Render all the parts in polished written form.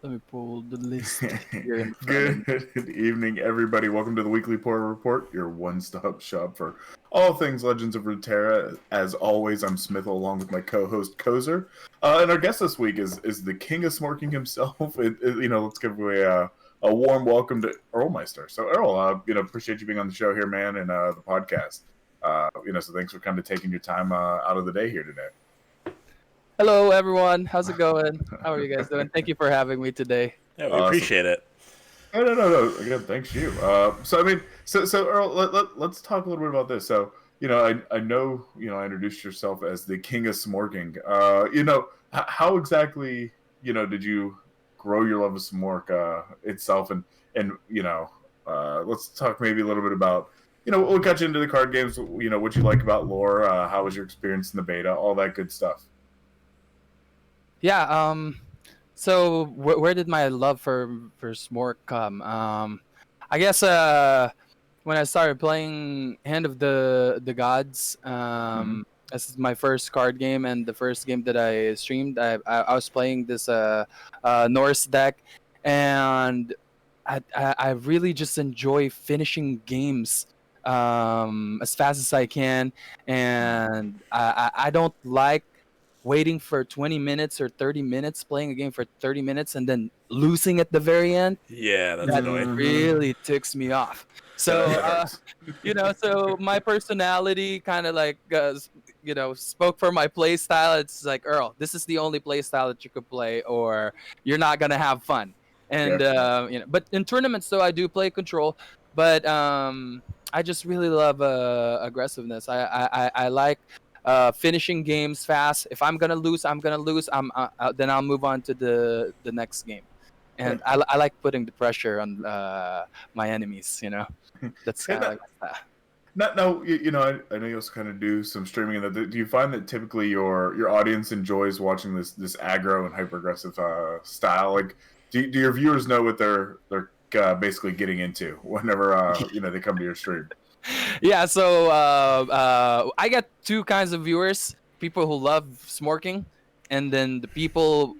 Let me pull the list here in front of me. Good evening, everybody. Welcome to the Weekly Portal Report, your one-stop shop for all things Legends of Runeterra. As always, I'm Smith, along with my co-host Kozer, and our guest this week is the king of Smorking himself. Let's give away a warm welcome to Earlmeister. So, Earl, appreciate you being on the show here, man, and the podcast. So thanks for kind of taking your time out of the day here today. Hello, everyone. How's it going? How are you guys doing? Thank you for having me today. Yeah, we appreciate it. No. Again, thanks you. So Earl, let's talk a little bit about this. So, I know, I introduced yourself as the king of Smorking. How exactly, did you grow your love of Smork itself? And let's talk maybe a little bit about, what got you into the card games, what you like about lore, how was your experience in the beta, all that good stuff. Yeah. So where did my love for Smork come? I guess when I started playing Hand of the Gods, this is my first card game and the first game that I streamed. I was playing this Norse deck, and I really just enjoy finishing games as fast as I can, and I don't like waiting for 20 minutes or 30 minutes, playing a game for 30 minutes and then losing at the very end. Yeah, that's That annoying. really ticks me off. So, so my personality kind of like, spoke for my play style. It's like, Earl, this is the only play style that you could play or you're not going to have fun. And, but in tournaments, though, I do play control, but I just really love aggressiveness. I like finishing games fast. If I'm gonna lose, I'm gonna lose. Then I'll move on to the next game, and I like putting the pressure on my enemies. That's kind of like that. No, I know you also kind of do some streaming. Do you find that typically your audience enjoys watching this aggro and hyper aggressive style? Like, do your viewers know what they're basically getting into whenever they come to your stream? Yeah, so I got two kinds of viewers: people who love smorking, and then the people,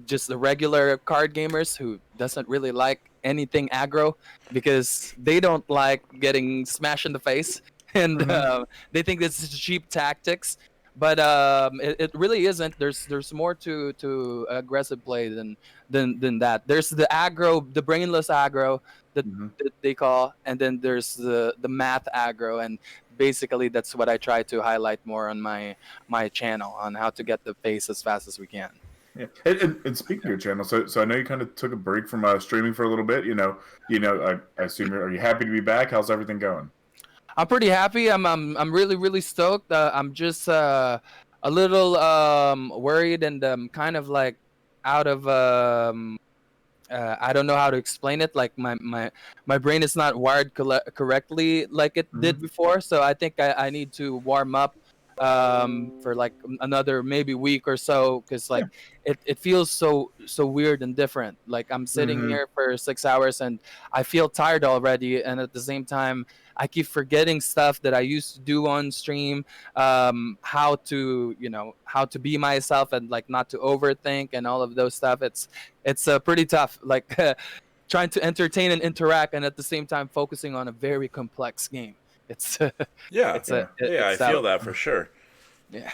just the regular card gamers who doesn't really like anything aggro because they don't like getting smashed in the face, and they think this is cheap tactics. But it really isn't. There's more to aggressive play than that. There's the aggro, the brainless aggro that they call, and then there's the math aggro, and basically that's what I try to highlight more on my channel, on how to get the pace as fast as we can. Yeah, and speaking of your channel, so I know you kind of took a break from streaming for a little bit. I assume are you happy to be back? How's everything going? I'm pretty happy. I'm really stoked. I'm just a little worried and kind of like out of I don't know how to explain it. Like my brain is not wired correctly like it did before. So I think I need to warm up for like another maybe week or so, because like it feels so weird and different. Like I'm sitting here for 6 hours and I feel tired already, and at the same time I keep forgetting stuff that I used to do on stream, how to be myself and like not to overthink and all of those stuff. It's pretty tough, like trying to entertain and interact and at the same time focusing on a very complex game. It's I feel that for sure. Yeah,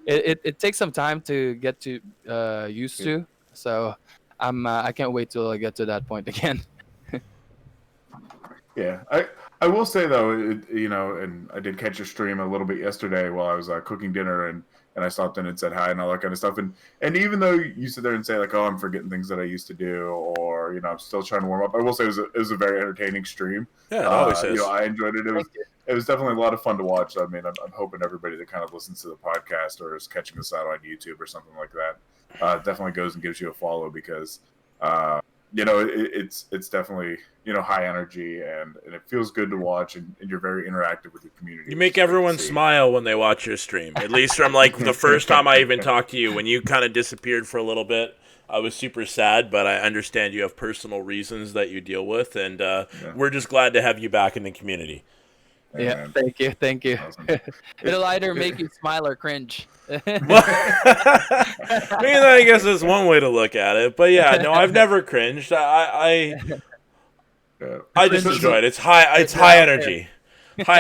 it takes some time to get to used to. So I can't wait till I get to that point again. Yeah, I will say though, and I did catch your stream a little bit yesterday while I was cooking dinner, and I stopped in and said hi and all that kind of stuff. And even though you sit there and say like, oh, I'm forgetting things that I used to do, or I'm still trying to warm up, I will say it was a very entertaining stream. Yeah, it always is. I enjoyed it. It was definitely a lot of fun to watch. I mean, I'm hoping everybody that kind of listens to the podcast or is catching us out on YouTube or something like that definitely goes and gives you a follow, because it's definitely high energy and it feels good to watch, and you're very interactive with the community. You make everyone smile when they watch your stream. At least from like the first time I even talked to you, when you kind of disappeared for a little bit, I was super sad, but I understand you have personal reasons that you deal with, and we're just glad to have you back in the community. Hey, Yeah, man. thank you. Awesome. It'll either make you smile or cringe. Well, I mean, I guess that's one way to look at it. But yeah, no, I've never cringed. Yeah. I just Cringe is enjoy it. It's high. It's you're high out there.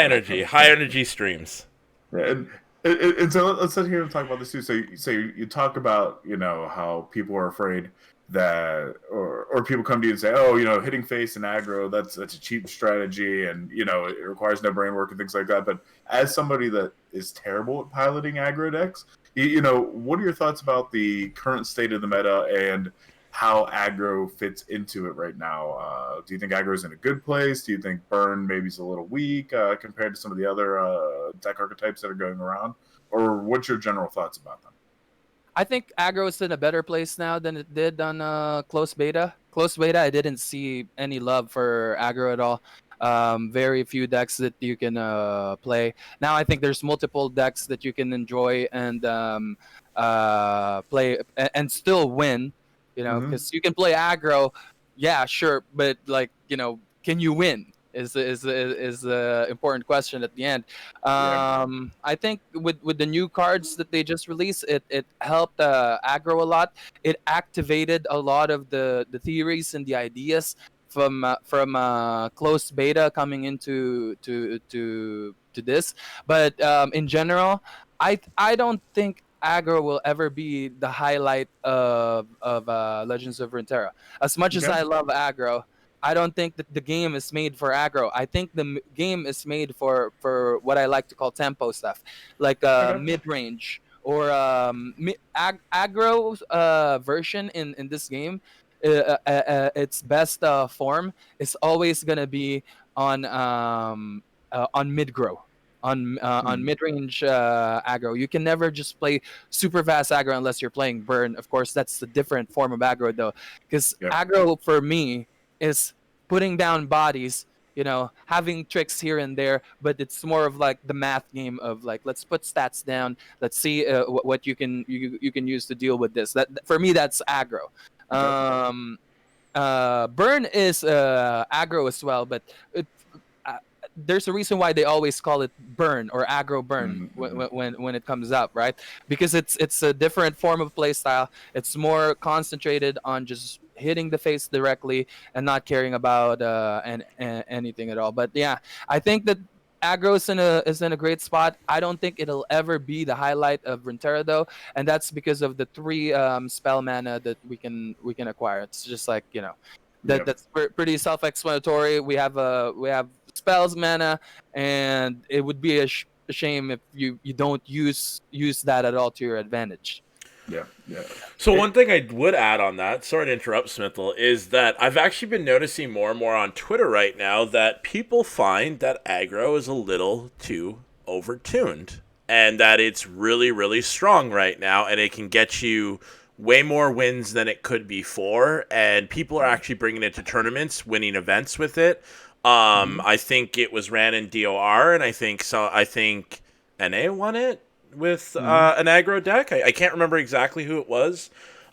energy, high energy streams. Yeah, and so let's sit here and talk about this too. So you talk about how people are afraid that or people come to you and say, oh, hitting face and aggro, that's a cheap strategy, and it requires no brain work and things like that. But as somebody that is terrible at piloting aggro decks, what are your thoughts about the current state of the meta and how aggro fits into it right now? Do you think aggro is in a good place? Do you think burn maybe is a little weak compared to some of the other deck archetypes that are going around? Or what's your general thoughts about them? I think aggro is in a better place now than it did on close beta. Close beta, I didn't see any love for aggro at all. Very few decks that you can play. Now I think there's multiple decks that you can enjoy and play and still win. Mm-hmm. Because you can play aggro, yeah, sure, but like can you win? Is the important question at the end. Yeah. I think with the new cards that they just released, it helped aggro a lot. It activated a lot of the theories and the ideas from closed beta coming into to this. But in general, I don't think aggro will ever be the highlight of Legends of Runeterra. As much as Okay. I love aggro, I don't think that the game is made for aggro. I think the game is made for what I like to call tempo stuff, like Okay. mid range or aggro version in this game. Its best form is always gonna be on mid grow. On Hmm. mid range aggro, you can never just play super fast aggro unless you're playing burn. Of course, that's a different form of aggro though, because Yeah. aggro for me is putting down bodies, having tricks here and there, but it's more of like the math game of like, let's put stats down, let's see what you can use to deal with this. That for me, that's aggro. Okay. Burn is aggro as well, but it, uh, there's a reason why they always call it burn or aggro burn Mm-hmm. when it comes up, right? Because it's a different form of play style. It's more concentrated on just hitting the face directly and not caring about anything at all. But yeah, I think that aggro is in a great spot. I don't think it'll ever be the highlight of Runeterra though, and that's because of the three spell mana that we can acquire. It's just like Yeah. that's pretty self-explanatory. We have spells mana, and it would be a shame if you don't use that at all to your advantage. Yeah. Yeah. So It, one thing I would add on that, sorry to interrupt, Smithel, is that I've actually been noticing more and more on Twitter right now that people find that aggro is a little too overtuned and that it's really, really strong right now and it can get you way more wins than it could before. And people are actually bringing it to tournaments, winning events with it. mhm. I think it was ran in DOR, and I think so. I think NA won it with Mhm. an aggro deck. I can't remember exactly who it was.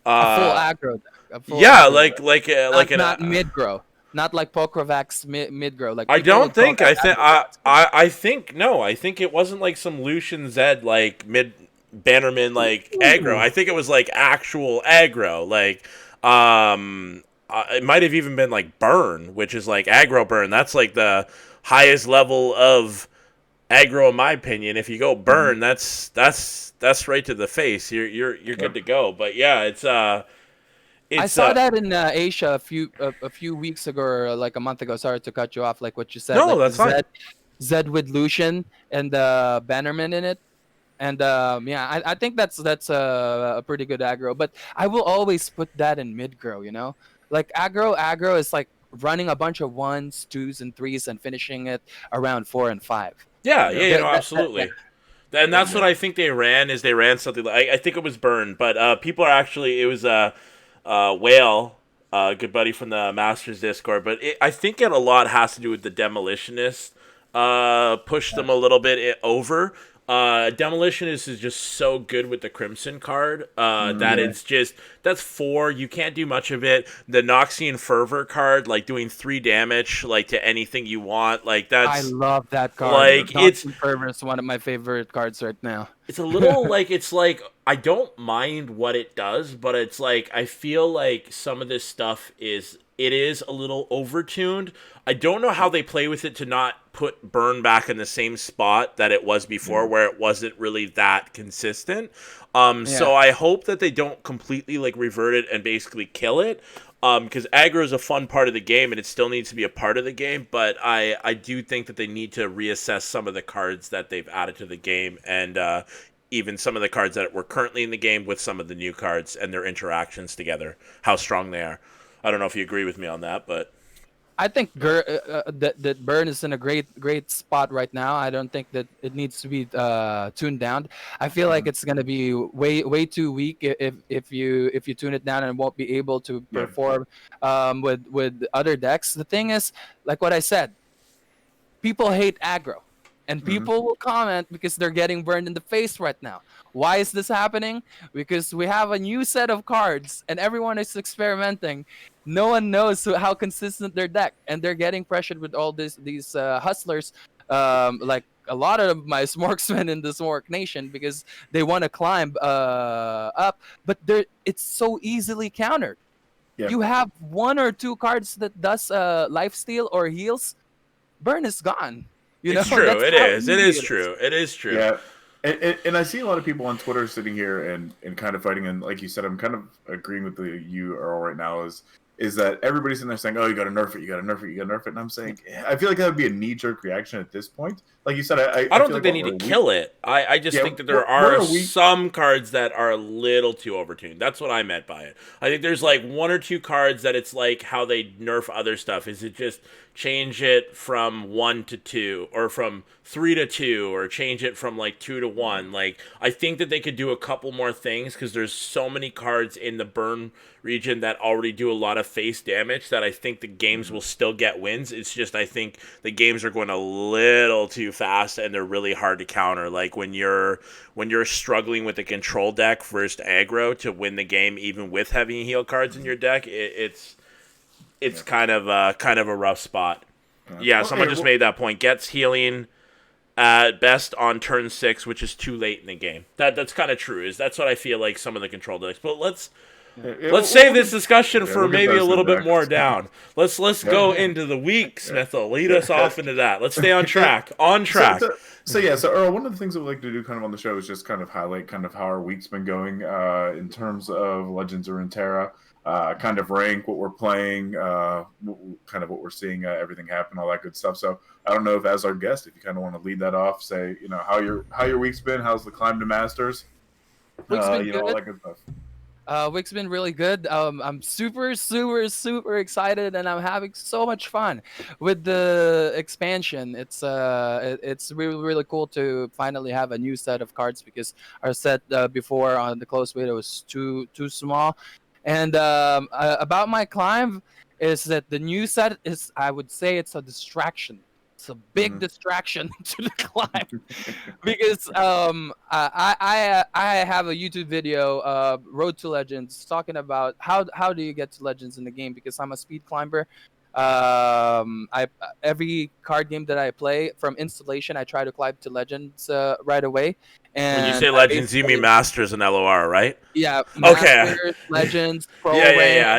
A full Uh, aggro deck. A full yeah, aggro like deck. like uh, Not like an. not mid grow. Not like Pokrovax mid grow. Like I people don't would call think that I think aggro. That's good. I think no. I think it wasn't like some Lucian Zed like mid Bannerman like aggro. Ooh. I think it was like actual aggro. Like it might have even been like burn, which is like aggro burn. That's like the highest level of aggro in my opinion. If you go Mhm. burn, that's right to the face. You're Yeah. good to go. But yeah, I it's saw that in Asia a few weeks ago, or like a month ago. Sorry to cut you off. Like what you said, no, like that's fine. Zed with Lucian and Bannerman in it. And yeah, I think that's a pretty good aggro. But I will always put that in mid grow. Like aggro is like running a bunch of ones, twos, and threes and finishing it around 4 and 5. Yeah, Yeah. yeah, That, yeah, absolutely. And yeah. that's Yeah. what I think they ran. Is they ran something like I think it was Burn, but people are actually it was Whale, good buddy from the Masters Discord. But I think it a lot has to do with the demolitionist pushed them a little bit over. Demolitionist is just so good with the Crimson card that it's just, that's 4. You can't do much of it. The Noxian Fervor card, like doing 3 damage, like to anything you want, like I that's love that card. like it's Daunting Fervor is one of my favorite cards right now. it's a little like, it's like I don't mind what it does, but it's like I feel like some of this stuff is a little overtuned. I don't know how they play with it to not put burn back in the same spot that it was before, where it wasn't really that consistent. So I hope that they don't completely like revert it and basically kill it. Because aggro is a fun part of the game and it still needs to be a part of the game, but I do think that they need to reassess some of the cards that they've added to the game, and even some of the cards that were currently in the game with some of the new cards and their interactions together, how strong they are. I don't know if you agree with me on that, but I think that Burn is in a great spot right now. I don't think that it needs to be tuned down. I feel like it's gonna be way too weak if you tune it down and won't be able to perform with other decks. The thing is, like what I said, people hate aggro. And people will comment because they're getting burned in the face right now. Why is this happening? Because we have a new set of cards and everyone is experimenting. No one knows how consistent their deck, and they're getting pressured with all these hustlers. Like a lot of my Smorksmen in the Smork Nation, because they want to climb up, but it's so easily countered. You have 1 or 2 cards that does lifesteal or heals. Burn is gone. It's true. It is true. It is true. Yeah. And I see a lot of people on Twitter sitting here and kind of fighting. And like you said, I'm kind of agreeing with you, Earl, right now is that everybody's in there saying, oh, you got to nerf it, you got to nerf it, you got to nerf it. And I'm saying, I feel like that would be a knee-jerk reaction at this point. Like you said, I don't think they need to kill it. I just think that there are some cards that are a little too overtuned. That's what I meant by it. I think there's like 1 or 2 cards that it's like how they nerf other stuff. Is it just change it from 1 to 2, or from 3 to 2, or change it from like 2 to 1? Like, I think that they could do a couple more things, because there's so many cards in the burn region that already do a lot of face damage that I think the games will still get wins. It's just, I think the games are going a little too fast and they're really hard to counter. Like when you're struggling with a control deck versus aggro to win the game, even with heavy heal cards in your deck, it's kind of a rough spot. Yeah, someone just made that point. Gets healing at best on turn 6, which is too late in the game. That's kind of true. That's what I feel like some of the control decks. But let's save this discussion for maybe a little bit more down. Let's go into the week, Smithel. Lead us off into that. Let's stay on track. So Earl, one of the things that we like to do kind of on the show is just kind of highlight kind of how our week's been going in terms of Legends of Runeterra. Kind of rank what we're playing, kind of what we're seeing, everything happen, all that good stuff. So I don't know if, as our guest, if you kind of want to lead that off, say, how your week's been, how's the climb to Masters, week's been good. All that good stuff. Week's been really good. I'm super excited, and I'm having so much fun with the expansion. It's really cool to finally have a new set of cards, because our set before on the close beta was too small. And about my climb is that the new set is, I would say, it's a distraction. It's a big distraction to the climb, because I have a YouTube video, Road to Legends, talking about how do you get to Legends in the game, because I'm a speed climber. Every card game that I play from installation, I try to climb to Legends right away. And when you say Legends, you mean Masters and LOR, right? Yeah. Okay. Masters, Legends, Pro Yeah.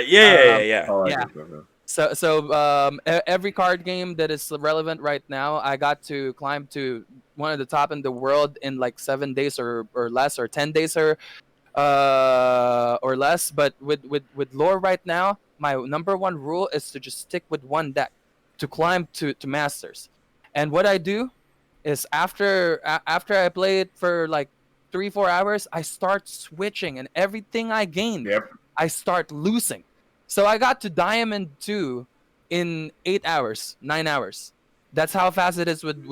So every card game that is relevant right now, I got to climb to one of the top in the world in like 7 days or less, or 10 days or less. But with lore right now, my number 1 rule is to just stick with one deck to climb to Masters. And what I do is after I play it for like 3-4 hours, I start switching, and everything I gain, I start losing. So I got to Diamond 2 in 8 hours, 9 hours. That's how fast it is with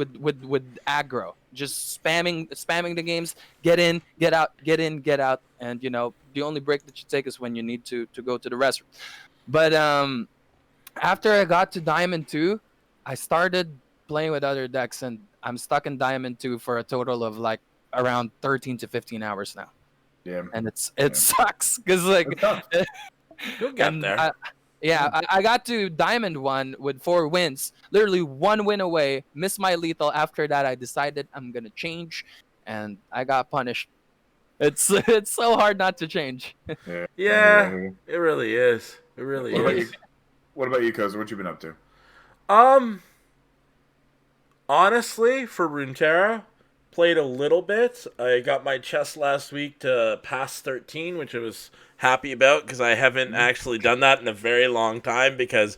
aggro. Just spamming the games, get in, get out, get in, get out, and the only break that you take is when you need to go to the restroom. But after I got to Diamond 2, I started playing with other decks, and I'm stuck in Diamond 2 for a total of like around 13 to 15 hours now, Yeah, and it Yeah. sucks because like, it's tough. You'll get and there. I got to Diamond 1 with 4 wins, literally 1 win away. Missed my lethal. After that, I decided I'm gonna change, and I got punished. It's it's so hard not to change. Yeah, Yeah, it really is. It really What about you? is. What about you, Koza? What you been up to? Um, Honestly, for Runeterra, played a little bit. I got my chest last week to pass 13, which I was happy about because I haven't actually done that in a very long time because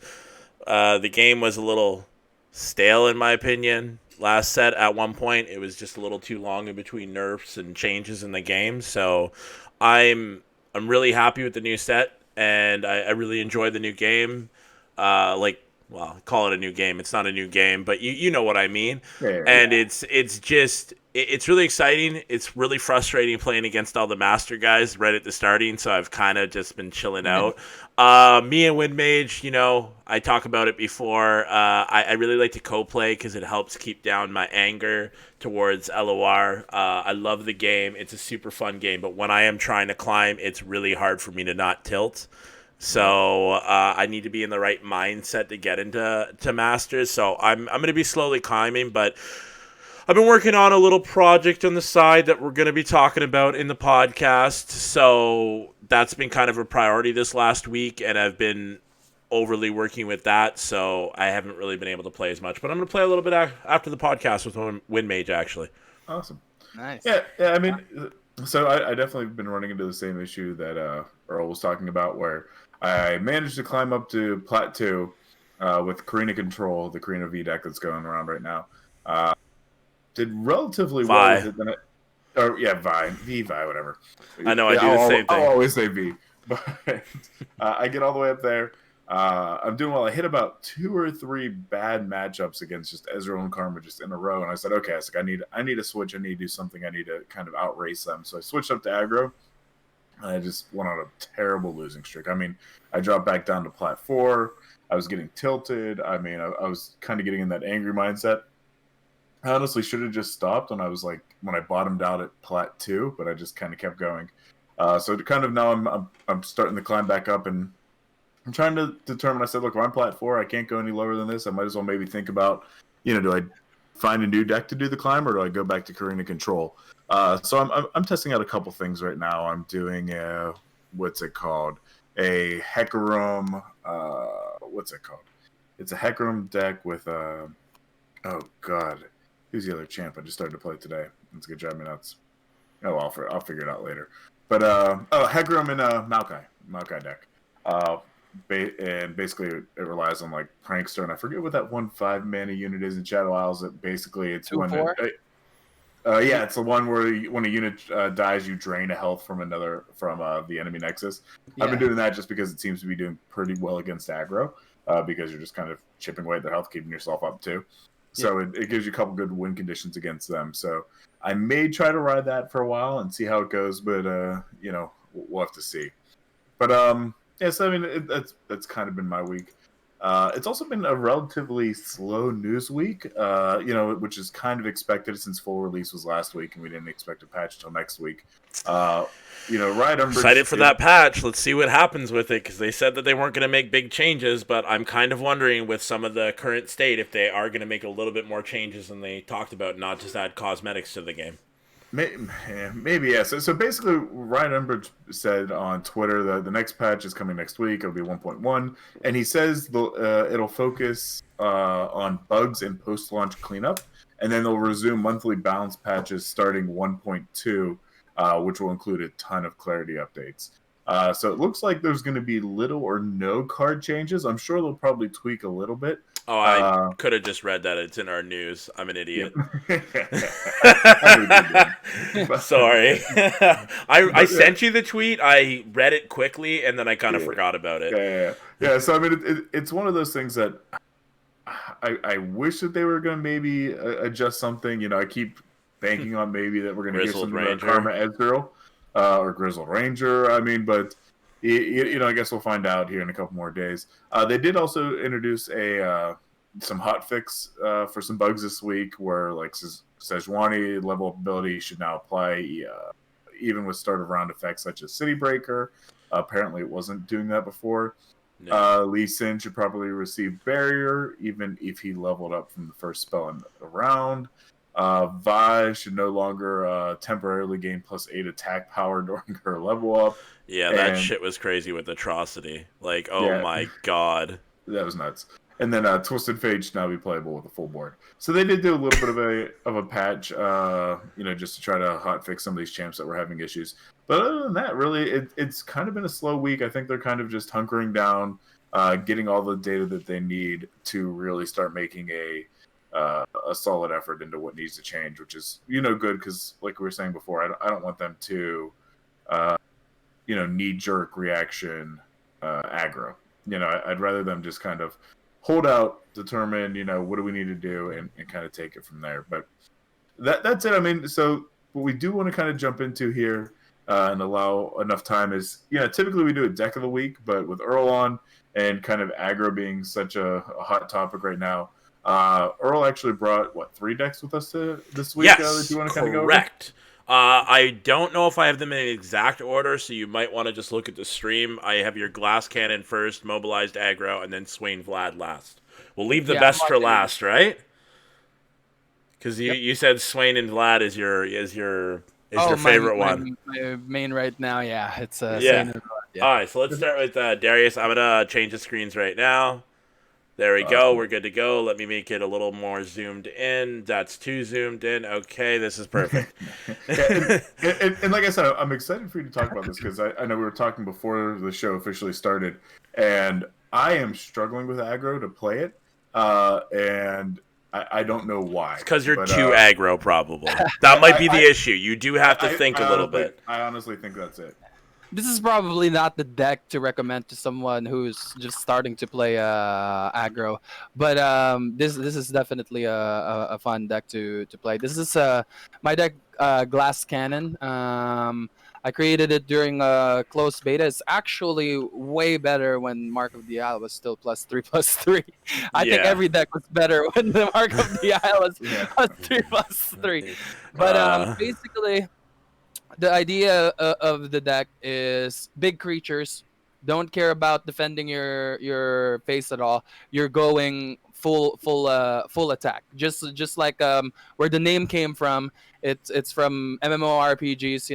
the game was a little stale in my opinion. Last set at one point it was just a little too long in between nerfs and changes in the game. So I'm really happy with the new set and I really enjoy the new game. Well, call it a new game. It's not a new game, but you know what I mean. Yeah, And it's just it's really exciting. It's really frustrating playing against all the master guys right at the starting. So I've kind of just been chilling out. Me and Windmage, I talk about it before. I really like to co-play because it helps keep down my anger towards LOR. I love the game. It's a super fun game, but when I am trying to climb, it's really hard for me to not tilt. So I need to be in the right mindset to get into Masters. So I'm going to be slowly climbing, but I've been working on a little project on the side that we're going to be talking about in the podcast. So that's been kind of a priority this last week, and I've been overly working with that. So I haven't really been able to play as much, but I'm going to play a little bit after the podcast with Windmage, actually. awesome. Nice. Yeah. I mean, so I definitely been running into the same issue that Earl was talking about, where I managed to climb up to Plat 2 with Karina Control, the Karina V deck that's going around right now. Did relatively well with it. Then Vi, whatever. I know, I do the same thing. I'll always say V. But I get all the way up there. I'm doing well. I hit about 2 or 3 bad matchups against just Ezreal and Karma just in a row, and I said, okay, I need to switch. I need to do something. I need to kind of outrace them. So I switched up to aggro. I just went on a terrible losing streak. I mean, I dropped back down to Plat 4. I was getting tilted. I mean, I was kind of getting in that angry mindset. I honestly should have just stopped when I bottomed out at Plat 2, but I just kind of kept going. So kind of now I'm starting to climb back up, and I'm trying to determine. I said, look, if I'm Plat 4, I can't go any lower than this. I might as well maybe think about, do I find a new deck to do the climb, or do I go back to Karina Control? So I'm testing out a couple things right now. I'm doing what's it called? A Hecarim. What's it called? It's a Hecarim deck with oh god, who's the other champ? I just started to play today. It's gonna drive me nuts. Oh, I'll figure it out later. But Hecarim and Maokai deck. And basically it relies on like Prankster, and I forget what that 1/5 mana unit is in Shadow Isles. Basically it's 2/4? It's the one where when a unit dies, you drain a health from the enemy nexus. Yeah. I've been doing that just because it seems to be doing pretty well against aggro, because you're just kind of chipping away at their health, keeping yourself up too. So it gives you a couple good win conditions against them. So I may try to ride that for a while and see how it goes, but we'll have to see. But yes, I mean that's kind of been my week. It's also been a relatively slow news week, which is kind of expected since full release was last week and we didn't expect a patch until next week. Riot Umbridge, excited for that patch. Let's see what happens with it, because they said that they weren't going to make big changes, but I'm kind of wondering with some of the current state if they are going to make a little bit more changes than they talked about, not just add cosmetics to the game. Maybe, yeah. So basically, Ryan Umbridge said on Twitter that the next patch is coming next week. It'll be 1.1, and he says it'll focus on bugs and post-launch cleanup, and then they'll resume monthly balance patches starting 1.2, which will include a ton of clarity updates. So it looks like there's going to be little or no card changes. I'm sure they'll probably tweak a little bit. Oh, I could have just read that. It's in our news. I'm an idiot. Sorry. I sent you the tweet. I read it quickly, and then I kind of forgot about it. Yeah. So, I mean, it's one of those things that I wish that they were going to maybe adjust something. I keep banking on maybe that we're going to get something about Karma Ezreal or Grizzled Ranger. I mean, but... I guess we'll find out here in a couple more days. They did also introduce a some hotfix for some bugs this week, where like Sejuani level up ability should now apply even with start of round effects such as City Breaker. Apparently, it wasn't doing that before. No. Lee Sin should probably receive Barrier, even if he leveled up from the first spell in the round. Vi should no longer temporarily gain +8 attack power during her level up. Yeah, that shit was crazy with Atrocity. Like, oh my god. That was nuts. And then Twisted Fate should now be playable with a full board. So they did do a little bit of a patch, just to try to hotfix some of these champs that were having issues. But other than that, really, it's kind of been a slow week. I think they're kind of just hunkering down, getting all the data that they need to really start making a solid effort into what needs to change, which is good, because like we were saying before, I don't want them to knee-jerk reaction aggro. I'd rather them just kind of hold out, determine what do we need to do, and kind of take it from there. But that's it. I mean, so what we do want to kind of jump into here and allow enough time is, typically we do a deck of the week, but with Earl on and kind of aggro being such a hot topic right now, Earl actually brought 3 decks with us this week. Yes, that you want to kind of go over? correct. I don't know if I have them in exact order, so you might want to just look at the stream. I have your Glass Cannon first, Mobilized Aggro, and then Swain Vlad last. We'll leave the best for last, right? Because you said Swain and Vlad is your favorite one. My main right now, yeah. It's Swain and Vlad, yeah. All right, so let's start with Darius. I'm going to change the screens right now. There we go. We're good to go. Let me make it a little more zoomed in. That's too zoomed in. Okay, this is perfect. and like I said, I'm excited for you to talk about this, because I know we were talking before the show officially started, and I am struggling with aggro to play it, and I don't know why. It's because you're too aggro, probably. That might be the issue. You do have to think a little bit. I honestly think that's it. This is probably not the deck to recommend to someone who's just starting to play aggro, but this is definitely a fun deck to play. This is my deck, Glass Cannon. I created it during closed beta. It's actually way better when Mark of the Isle was still +3/+3. I think every deck was better when the Mark of the Isle was +3/+3. But basically, the idea of the deck is big creatures. Don't care about defending your face at all. You're going full attack. Just like where the name came from. It's from MMORPGs,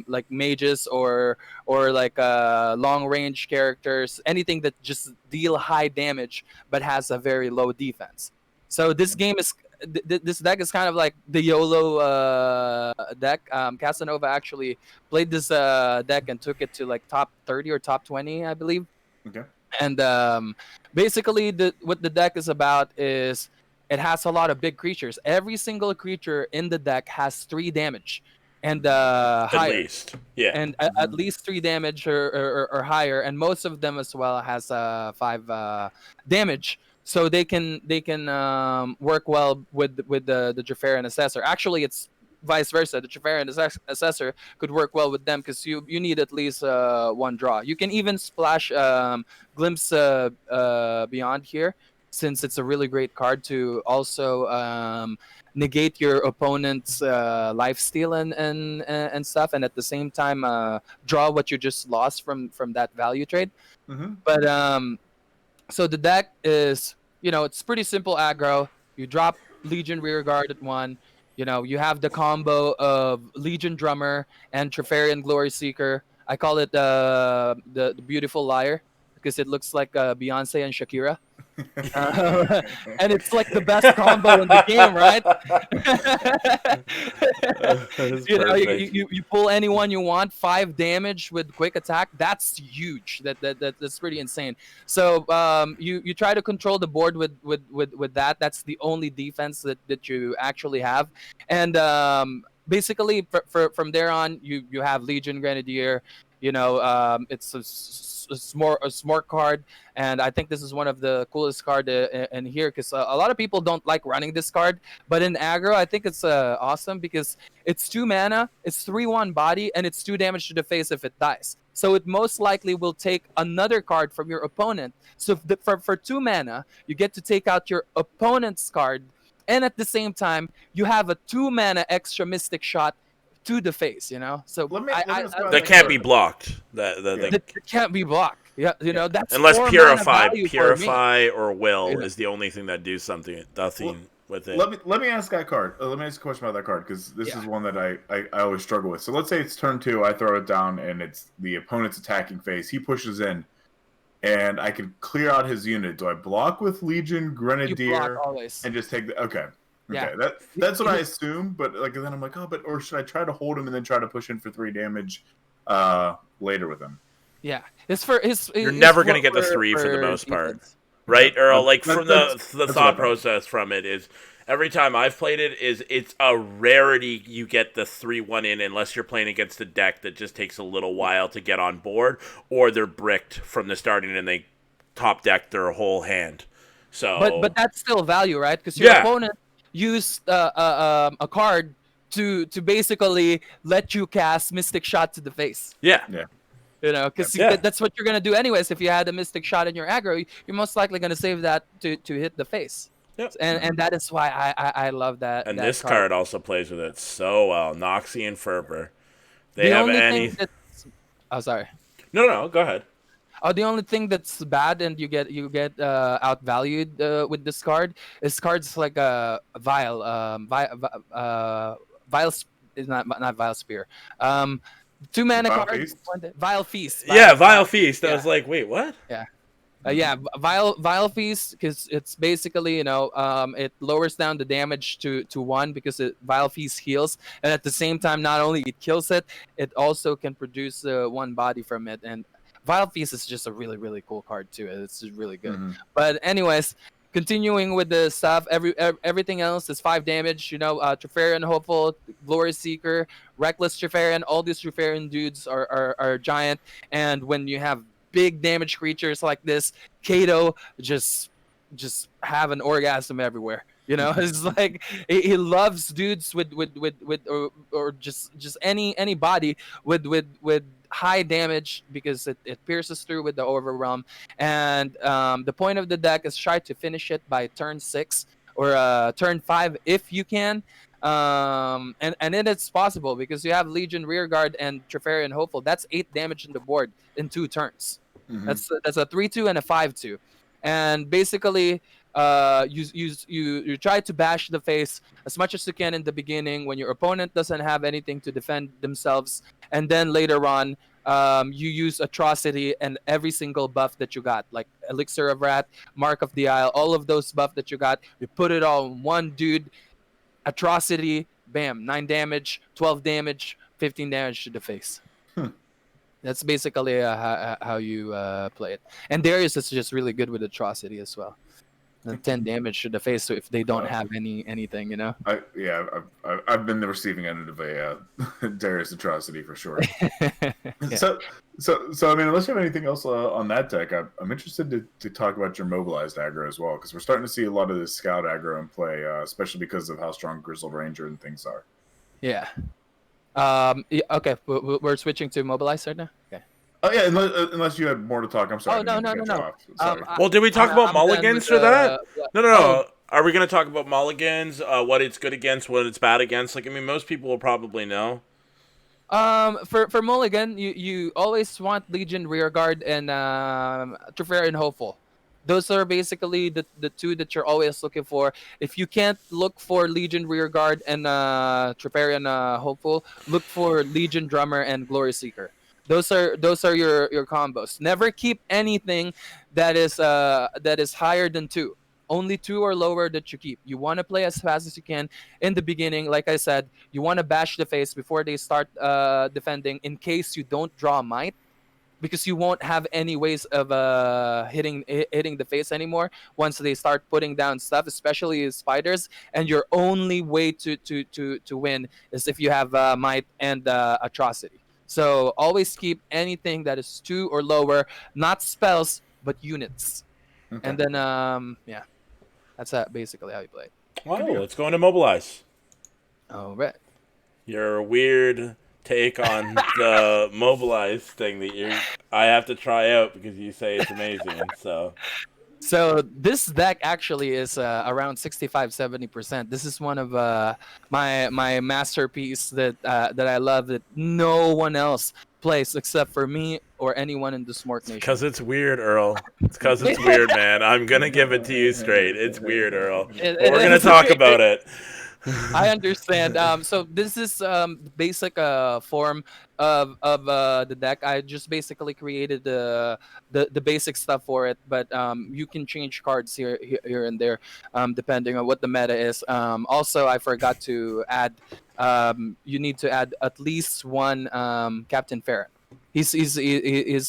like mages or like long range characters. Anything that just deal high damage but has a very low defense. So this game is. This deck is kind of like the YOLO deck. Casanova actually played this deck and took it to like top 30 or top 20, I believe. Okay. And basically, what the deck is about is it has a lot of big creatures. Every single creature in the deck has 3 damage and higher. At least, yeah. And at least 3 damage or higher, and most of them as well has 5 damage. So they can work well with the Jafarian Assessor. Actually, it's vice versa. The Jafarian Assessor could work well with them, because you need at least 1 draw. You can even splash Glimpse Beyond here, since it's a really great card to also negate your opponent's lifesteal and stuff, and at the same time draw what you just lost from that value trade. Mm-hmm. But so the deck is, it's pretty simple aggro. You drop Legion Rearguard at 1. You have the combo of Legion Drummer and Trefarian Glory Seeker. I call it the Beautiful Liar, because it looks like Beyonce and Shakira. And it's like the best combo in the game, right? You pull anyone you want, 5 damage with quick attack. That's huge. That's pretty insane. So you try to control the board with that. That's the only defense that you actually have. And basically from there on, you have Legion Grenadier. It's a a Smork card, and I think this is one of the coolest card in here because a lot of people don't like running this card, but in aggro, I think it's awesome because it's 2 mana, it's 3/1 body, and it's 2 damage to the face if it dies. So it most likely will take another card from your opponent. So for 2 mana, you get to take out your opponent's card, and at the same time, you have a 2 mana extra Mystic Shot to the face. So Let me ask about That can't be blocked. that can't be blocked. Yeah, that's unless 4 purify, mana value for me. or will Yeah. is the only thing that do nothing with it. Let me ask that card. Let me ask a question about that card because this is one that I always struggle with. So let's say it's turn 2, I throw it down, and it's the opponent's attacking phase. He pushes in, and I can clear out his unit. Do I block with Legion, Grenadier, You block always. and just take the okay? Yeah. That's what I assume, but then I'm like, or should I try to hold him and then try to push in for 3 damage later with him? Yeah, it's for his. You're never going to get the 3 for the most part. Right, Earl? Like, from the thought process from it is, every time I've played it, it's a rarity you get the 3/1 in unless you're playing against a deck that just takes a little while to get on board, or they're bricked from the starting and they top deck their whole hand. So, but that's still value, right? Because your opponent used a card to basically let you cast Mystic Shot to the face. Yeah. Because that's what you're gonna do anyways. If you had a Mystic Shot in your aggro, you're most likely gonna save that to hit the face. Yep. And that is why I love that. And that this card also plays with it so well. Noxie and Ferber. They the have only any. Thing that's... Oh, sorry. No, go ahead. Oh, the only thing that's bad and you get outvalued with this card is cards like Vile, Vile is not Vile Spear. 2 mana Vile card, Feast? Vile Feast. Vile Feast. I yeah. was like, wait, what? Yeah. Vile Feast because it's basically it lowers down the damage to 1 because Vile Feast heals, and at the same time not only it kills it, it also can produce 1 body from it. And Vile Feast is just a really, really cool card too. It's just really good. Mm-hmm. But anyways, continuing with the stuff, everything else is 5 damage. Trifarian Hopeful, Glory Seeker, Reckless Trifarian. All these Trifarian dudes are giant, and when you have big damage creatures like this, Kato just have an orgasm everywhere. It's like he loves dudes with or just any body with high damage because it pierces through with the Overwhelm. And the point of the deck is try to finish it by turn 6 or turn 5 if you can. And then it's possible because you have Legion Rearguard and Trifarian Hopeful. That's 8 damage on the board in 2 turns. Mm-hmm. That's a 3/2 and a 5/2, and basically you try to bash the face as much as you can in the beginning when your opponent doesn't have anything to defend themselves, and then later on you use Atrocity and every single buff that you got, like Elixir of Wrath, Mark of the Isle, all of those buff that you got, you put it all in one dude. Atrocity, bam, 9 damage, 12 damage, 15 damage to the face. That's basically how you play it. And Darius is just really good with Atrocity as well. 10 damage to the face, so if they don't have anything, I've been the receiving end of a Darius Atrocity for sure. Yeah. So I mean, unless you have anything else on that deck, I'm interested to talk about your mobilized aggro as well, because we're starting to see a lot of this scout aggro in play, especially because of how strong Grizzled Ranger and things are. Yeah. Okay, we're switching to mobilize right now. Okay. Oh yeah, unless you had more to talk. I'm sorry. Oh no. Well, did we talk about mulligans for that? No. Oh. Are we going to talk about mulligans? What it's good against, what it's bad against? Like, I mean, most people will probably know. For mulligan, you always want Legion Rearguard and Trifarian Hopeful. Those are basically the 2 that you're always looking for. If you can't look for Legion Rearguard and Trifarian Hopeful, look for Legion Drummer and Glory Seeker. Those are your combos. Never keep anything that is higher than 2. Only 2 or lower that you keep. You want to play as fast as you can in the beginning. Like I said, you want to bash the face before they start defending in case you don't draw Might, because you won't have any ways of hitting the face anymore once they start putting down stuff, especially spiders. And your only way to win is if you have Might and Atrocity. So always keep anything that is 2 or lower, not spells but units. Okay. And then yeah, that's basically how you play it. Wow, let's go into mobilize. All right. Your weird take on the mobilize thing that I have to try out because you say it's amazing. So this deck actually is around 65-70%. This is one of my masterpiece that I love that no one else plays except for me or anyone in the Smork Nation. Because it's weird, Earl. It's because it's weird, man. I'm gonna give it to you straight. It's weird, Earl. But we're gonna talk about it. I understand. So this is basic form of the deck. I just basically created the basic stuff for it, but you can change cards here and there, depending on what the meta is. Also, I forgot to add. You need to add at least one Captain Farron. He's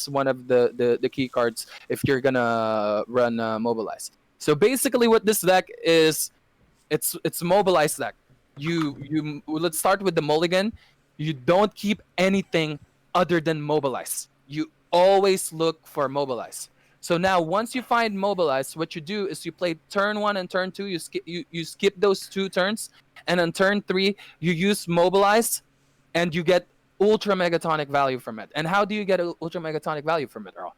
one of the key cards if you're gonna run mobilize. So basically, what this deck is, it's mobilize deck. You let's start with the mulligan. You don't keep anything other than mobilize. You always look for mobilize. So now once you find mobilize, what you do is you play turn 1 and turn 2. You skip those 2 turns, and on turn 3 you use mobilize, and you get ultra megatonic value from it. And how do you get ultra megatonic value from it, Earl?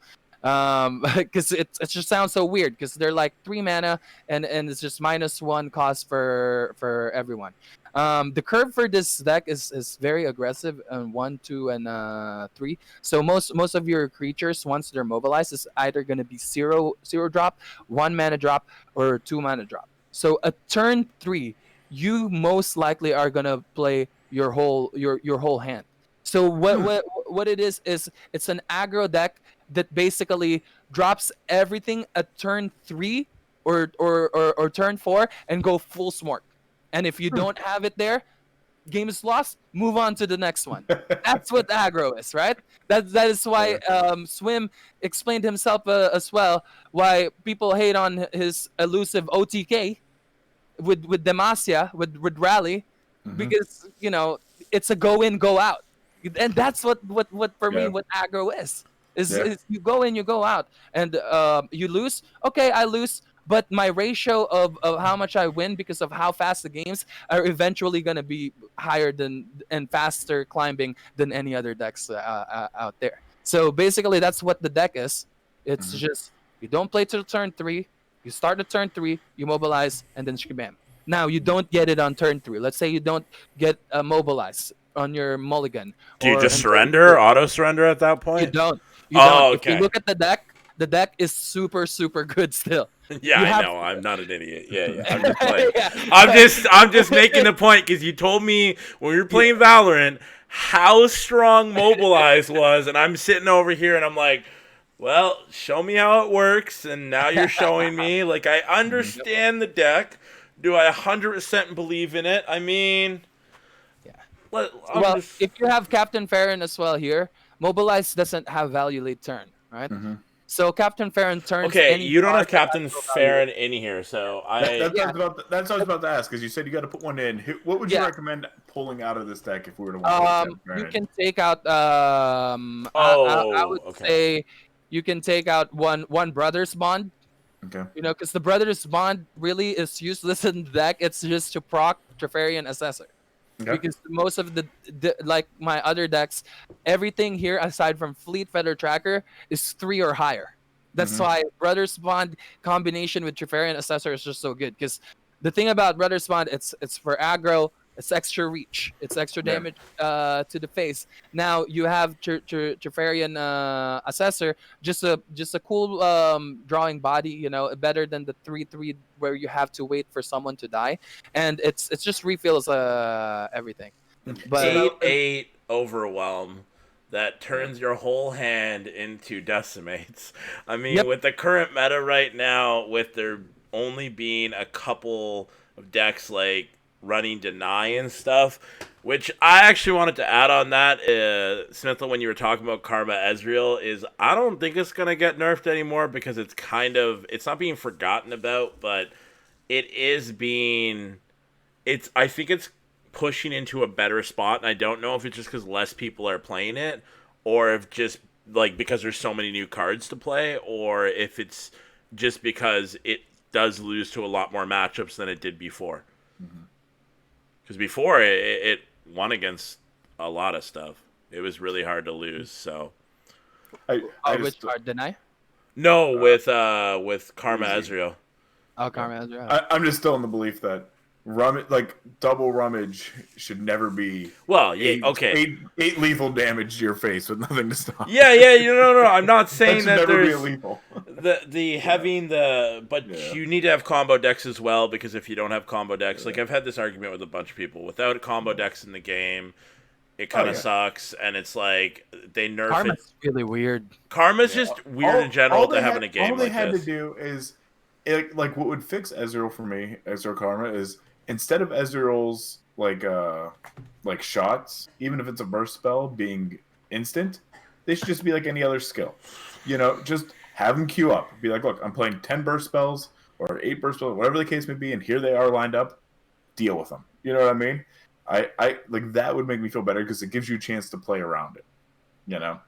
Because it just sounds so weird because they're like 3 mana and it's just -1 cost for everyone. The curve for this deck is very aggressive on 1, 2, and 3. So most of your creatures, once they're mobilized, is either going to be zero drop, 1 mana drop, or 2 mana drop. So at turn 3, you most likely are gonna play your whole hand. So what it is it's an aggro deck that basically drops everything at turn 3 or turn 4 and go full smork. And if you don't have it there, game is lost. Move on to the next one. That's what aggro is, right? That is why Swim explained himself as well. Why people hate on his elusive OTK with Demacia with Rally, because it's a go in go out, and that's what for me what aggro is you go in, you go out, and you lose. Okay, I lose, but my ratio of how much I win because of how fast the games are eventually gonna be higher than and faster climbing than any other decks out there. So basically, that's what the deck is. It's just you don't play till turn 3. You start at turn 3, you mobilize, and then shkabam. Now you don't get it on turn 3. Let's say you don't get mobilized on your mulligan. Do you just surrender, auto surrender at that point? You don't. Oh, okay. If you look at the deck is super super good still. Yeah, I know. I'm not an idiot. Yeah. I'm just playing. I'm just making the point because you told me when we were playing Valorant how strong mobilize was, and I'm sitting over here and I'm like, well, show me how it works, and now you're showing me. Like, I understand the deck. Do I 100% believe in it? I mean, if you have Captain Farron as well here, mobilize doesn't have value late turn, right? So Captain Farron turns. Okay, you don't have Captain Farron in here, so that's what I was about to ask, because you said you got to put one in. What would you recommend pulling out of this deck if we were to want to? You can take out. I would say you can take out one Brothers Bond. Okay. Because the Brothers Bond really is useless in the deck. It's just to proc Treferian Assessor. Okay. Because most of the like my other decks, everything here aside from Fleet Feather Tracker is 3 or higher. That's why Brothers Bond combination with Treferian Assessor is just so good. Because the thing about Brothers Bond, it's for aggro. It's extra reach. It's extra damage to the face. Now you have Treferian Assessor, just a cool drawing body. Better than the 3/3 where you have to wait for someone to die, and it's just refills everything. But 8/8 overwhelm that turns your whole hand into decimates. I mean, with the current meta right now, with there only being a couple of decks like running deny and stuff, which I actually wanted to add on that, Smith, when you were talking about Karma Ezreal, is I don't think it's going to get nerfed anymore because it's not being forgotten about, but it is I think it's pushing into a better spot, and I don't know if it's just because less people are playing it, or if just like because there's so many new cards to play, or if it's just because it does lose to a lot more matchups than it did before. Because before it won against a lot of stuff. It was really hard to lose. So Which card deny? no, with Karma Easy. Ezreal. Oh, Karma Ezreal. I'm just still in the belief that double rummage should never be. Well, yeah, okay. Eight lethal damage to your face with nothing to stop. Yeah, no. I'm not saying that never there's be lethal. the having the, but you need to have combo decks as well, because if you don't have combo decks, like I've had this argument with a bunch of people, without combo decks in the game, it kind of sucks, and it's like they nerf Karma's it. really weird. Karma's just weird in general to have in a game all they like had this. to do is, like what would fix Ezreal for me, Ezreal Karma, is instead of Ezreal's like shots, even if it's a burst spell being instant, they should just be like any other skill. You know, just have them queue up. Be like, look, I'm playing 10 burst spells or 8 burst spells, whatever the case may be, and here they are lined up. Deal with them. You know what I mean? I like that would make me feel better because it gives you a chance to play around it. You know.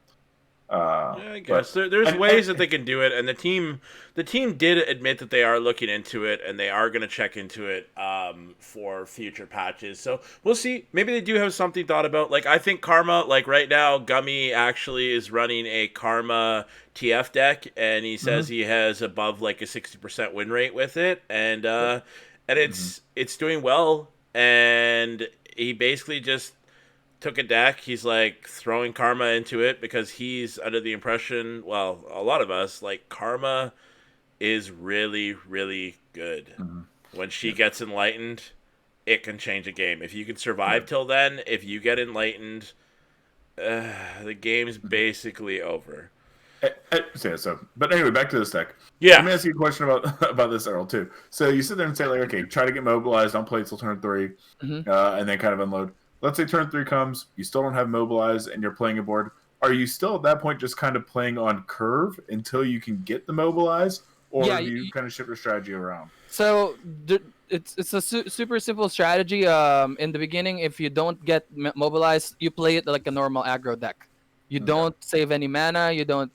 Yeah, I guess there's ways that they can do it, and the team did admit that they are looking into it, and they are going to check into it for future patches. So we'll see. Maybe they do have something thought about. Like I think Karma, like right now, Gummy actually is running a Karma TF deck, and he says he has above like a 60% win rate with it, and it's doing well, and he basically just took a deck. He's like throwing Karma into it because he's under the impression, well, a lot of us, like Karma is really, really good. When she gets enlightened, it can change a game. If you can survive till then, if you get enlightened, the game's basically over. But anyway, back to this deck. Yeah. Let me ask you a question about this, Earl, too. So you sit there and say, like, okay, try to get mobilized, don't play till turn 3, and then kind of unload. Let's say turn 3 comes, you still don't have mobilize, and you're playing a board. Are you still at that point just kind of playing on curve until you can get the mobilize, or do you kind of shift your strategy around? So it's a super simple strategy. In the beginning, if you don't get mobilized, you play it like a normal aggro deck. You don't save any mana. You don't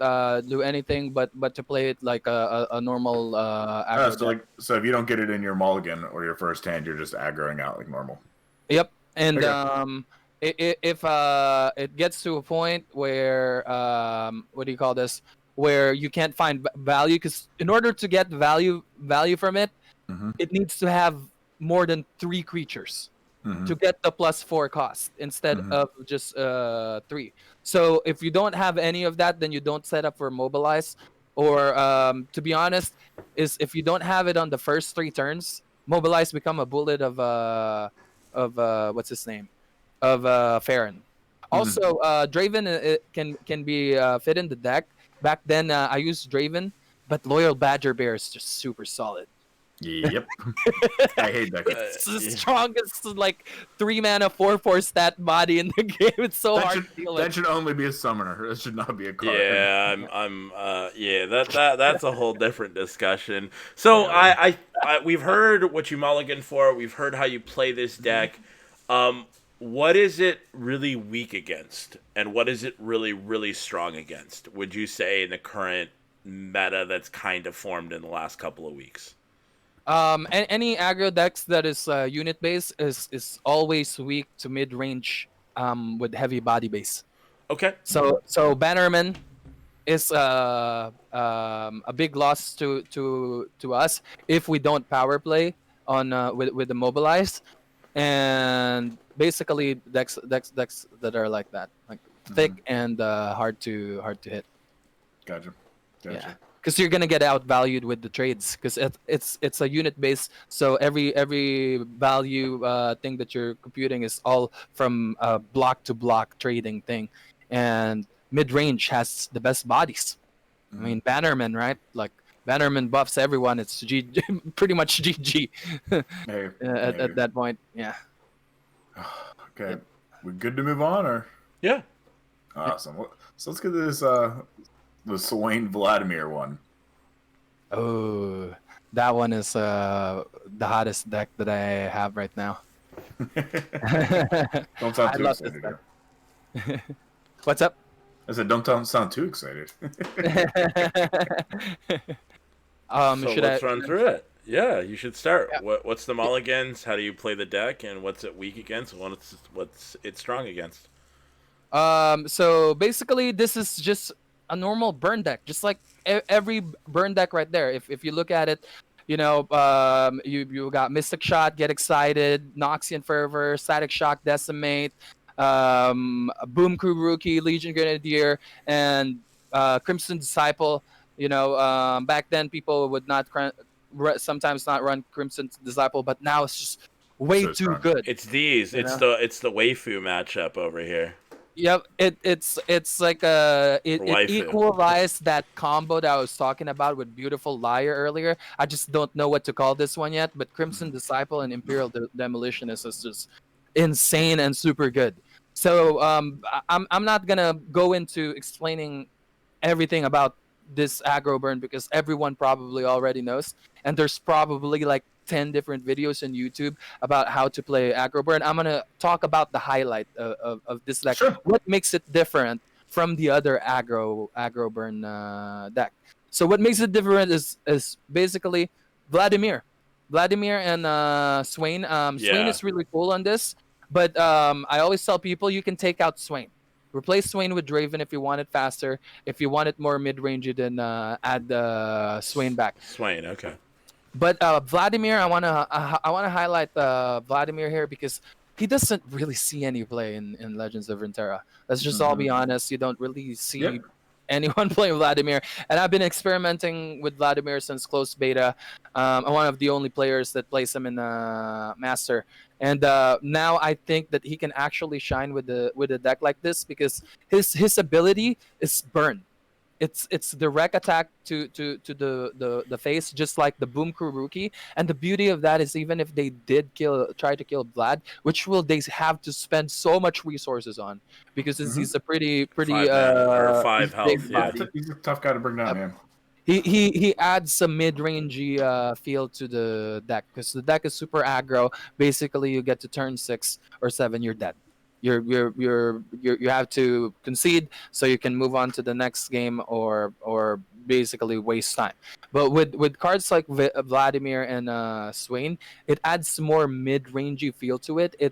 do anything but to play it like a normal aggro deck. So if you don't get it in your mulligan or your first hand, you're just aggroing out like normal. Yep. And if it gets to a point where what do you call this? Where you can't find value, because in order to get value from it, it needs to have more than 3 creatures to get the +4 cost instead of just 3. So if you don't have any of that, then you don't set up for mobilize. Or to be honest, is if you don't have it on the first 3 turns, mobilize become a bullet of what's his name, of Farron. Also, Draven can be fit in the deck. Back then, I used Draven, but Loyal Badger Bear is just super solid. Yep. I hate that guy. It's the strongest, like 3 mana 4/4 stat body in the game. It's so hard to deal with. That should only be a summoner. That should not be a card. Yeah, that's a whole different discussion. So I we've heard what you mulligan for. We've heard how you play this deck. What is it really weak against, and what is it really, really strong against? Would you say in the current meta that's kind of formed in the last couple of weeks? Any aggro decks that is unit based is always weak to mid range with heavy body base. Okay. So Bannerman is a big loss to us if we don't power play on with the mobilize, and basically decks that are like that, like thick and hard to hit. Gotcha. Yeah. Because you're gonna get outvalued with the trades, because it's a unit base, so every value thing that you're computing is all from block to block trading thing, and mid range has the best bodies. I mean, Bannerman, right? Like Bannerman buffs everyone. It's pretty much GG at that point. Yeah. Okay, yep. We good to move on, or? Yeah. Awesome. So let's get this. The Swain Vladimir one. Oh, that one is the hottest deck that I have right now. Don't sound I too love this excited. deck. Yeah. What's up? I said, don't sound too excited. So Should I? let's run through it. Yeah, you should start. Yeah. What's the mulligans? How do you play the deck? And what's it weak against? What's it strong against? So basically, this is just a normal burn deck, just like every burn deck right there. If you look at it, you got Mystic Shot, Get Excited, Noxian Fervor, Static Shock, Decimate, Boom Crew Rookie, Legion Grenadier, and Crimson Disciple. Back then people would not sometimes not run Crimson Disciple, but now it's just way So too strong. good. It's these. You It's know? the waifu matchup over here Yep, it's like for it waifu. equalized that combo that I was talking about with Beautiful Liar earlier. I just don't know what to call this one yet, but Crimson Disciple and Imperial Demolitionist is just insane and super good. So I'm not gonna go into explaining everything about this aggro burn because everyone probably already knows, and there's probably like 10 different videos on YouTube about how to play aggro burn. I'm gonna talk about the highlight of this deck, Sure. what makes it different from the other aggro burn deck. So what makes it different is basically Vladimir. Vladimir and Swain. Swain Yeah. is really cool on this, but I always tell people you can take out Swain. Replace Swain with Draven if you want it faster. If you want it more mid-rangey, then add Swain back. Swain. Okay. But Vladimir, I wanna highlight Vladimir here because he doesn't really see any play in Legends of Runeterra. Let's just all be honest. You don't really see Yep. anyone playing Vladimir, and I've been experimenting with Vladimir since close beta. I'm one of the only players that plays him in Master, and now I think that he can actually shine with a deck like this because his ability is burn. It's direct attack to the face, just like the Boom Crew Rookie. And the beauty of that is even if they did try to kill Vlad, which will they have to spend so much resources on because he's a pretty 5 mana or he's 5 big health. Yeah. body. He's a tough guy to bring down, Yep. man. He adds some mid-rangey feel to the deck because the deck is super aggro. Basically, you get to turn 6 or 7, you're dead. You have to concede so you can move on to the next game or basically waste time. But with cards like Vladimir and Swain, it adds more mid-rangey feel to it. It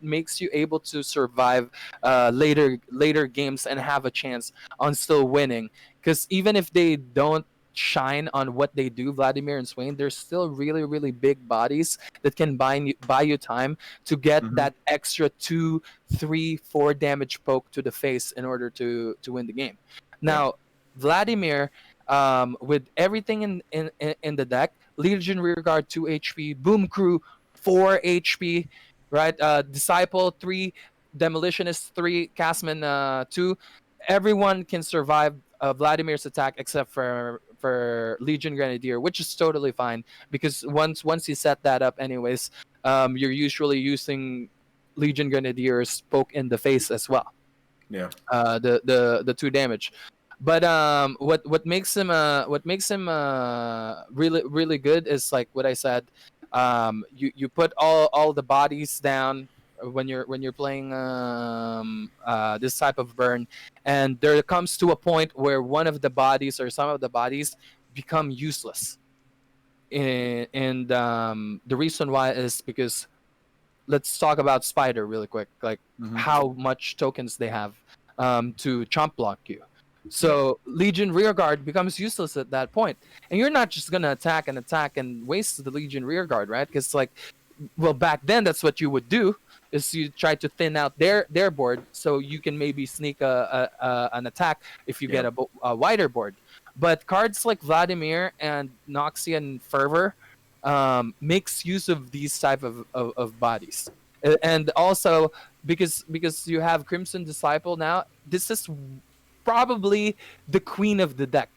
makes you able to survive later games and have a chance on still winning. Because even if they don't shine on what they do, Vladimir and Swain, they're still really, really big bodies that can buy you time to get that extra 2, 3, 4 damage poke to the face in order to win the game. Now, Vladimir, with everything in the deck, Legion Rearguard 2 HP, Boom Crew 4 HP, right? Disciple 3, Demolitionist 3, Castman 2. Everyone can survive Vladimir's attack except for Legion Grenadier, which is totally fine because once you set that up, anyways, you're usually using Legion Grenadier's poke in the face as well. Yeah. The 2 damage. But what makes him really really good is like what I said. You put all the bodies down when you're playing this type of burn, and there comes to a point where one of the bodies or some of the bodies become useless. And the reason why is because let's talk about Spider really quick, like how much tokens they have to chomp block you. So Legion Rearguard becomes useless at that point, and you're not just gonna attack and waste the Legion Rearguard, right? Because like, well, back then that's what you would do is you try to thin out their board so you can maybe sneak an attack if you get a wider board. But cards like Vladimir and Noxian Fervor makes use of these type of bodies. And also because you have Crimson Disciple now, this is probably the queen of the deck.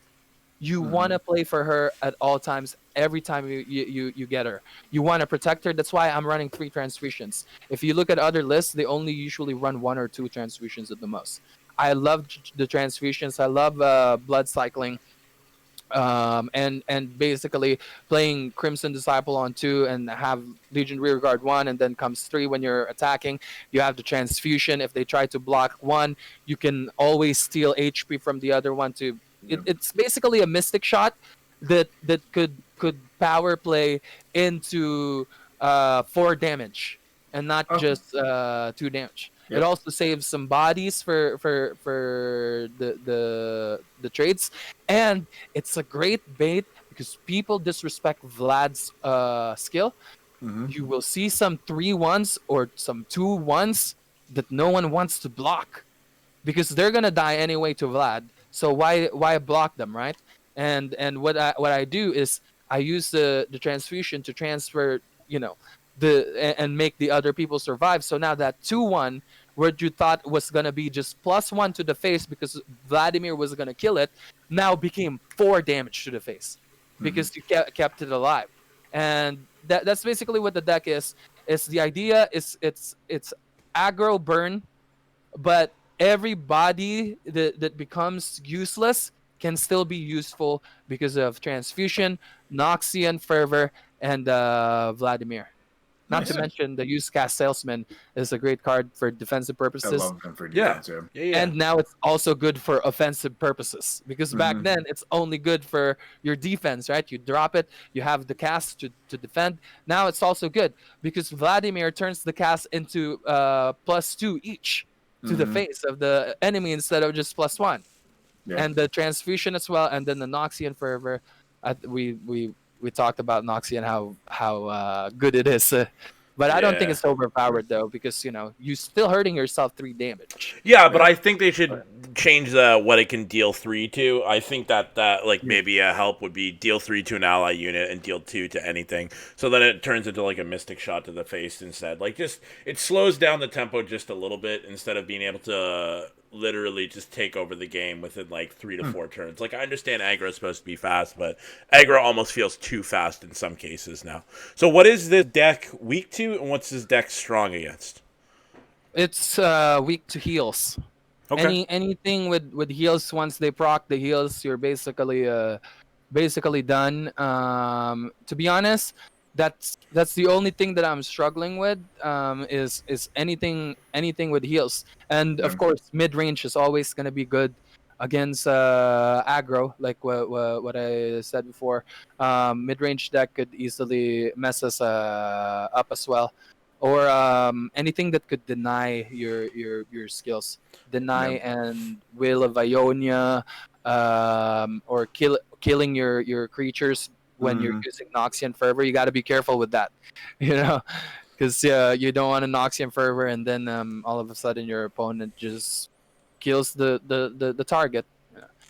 You want to play for her at all times. Every time you get her, you want to protect her. That's why I'm running 3 transfusions. If you look at other lists, they only usually run 1 or 2 transfusions at the most. I love the transfusions. I love blood cycling. and basically playing Crimson Disciple on 2 and have Legion Rearguard 1, and then comes 3 when you're attacking. You have the transfusion. If they try to block 1, you can always steal HP from the other one to it's basically a mystic shot that could power play into 4 damage and not Okay. just 2 damage. It Yep. also saves some bodies for the trades, and it's a great bait because people disrespect Vlad's skill. Mm-hmm. You will see some 3-1s or some 2-1s that no one wants to block because they're gonna die anyway to Vlad. So why block them, right? And what I do is I use the transfusion to transfer, and make the other people survive. So now that 2-1, where you thought was gonna be just +1 to the face because Vladimir was gonna kill it, now became 4 damage to the face because you kept it alive. And that's basically what the deck is. Is the idea is it's aggro burn, but everybody that becomes useless can still be useful because of transfusion, Noxian fervor, and Vladimir. Not to Nice. mention the use cast salesman is a great card for defensive I purposes. love him for Yeah. defense. Yeah. Yeah. And now it's also good for offensive purposes because back then it's only good for your defense, right? You drop it, you have the cast to defend. Now it's also good because Vladimir turns the cast into +2 each to the face of the enemy instead of just +1. Yeah. And the transfusion as well, and then the Noxian fervor. We talked about Noxian how good it is. But I don't think Yeah. it's overpowered though, because you're still hurting yourself 3 damage. Yeah, but I think they should change what it can deal 3 to. I think that like maybe a help would be deal 3 to an ally unit and deal 2 to anything. So then it turns into like a mystic shot to the face instead. Like just it slows down the tempo just a little bit instead of being able to literally just take over the game within like 3 to 4 turns. Like I understand aggro is supposed to be fast, but aggro almost feels too fast in some cases now. So what is this deck weak to and what's this deck strong against? It's weak to heals. Okay. Anything with heals, once they proc the heals, you're basically done. To be honest, that's the only thing that I'm struggling with. Is anything with heals, and of course mid range is always gonna be good against aggro, like what I said before. Mid range deck could easily mess us up as well, or anything that could deny your skills, deny and will of Ionia, or killing your creatures when you're using Noxian Fervor. You got to be careful with that, because you don't want a Noxian Fervor and then all of a sudden your opponent just kills the target.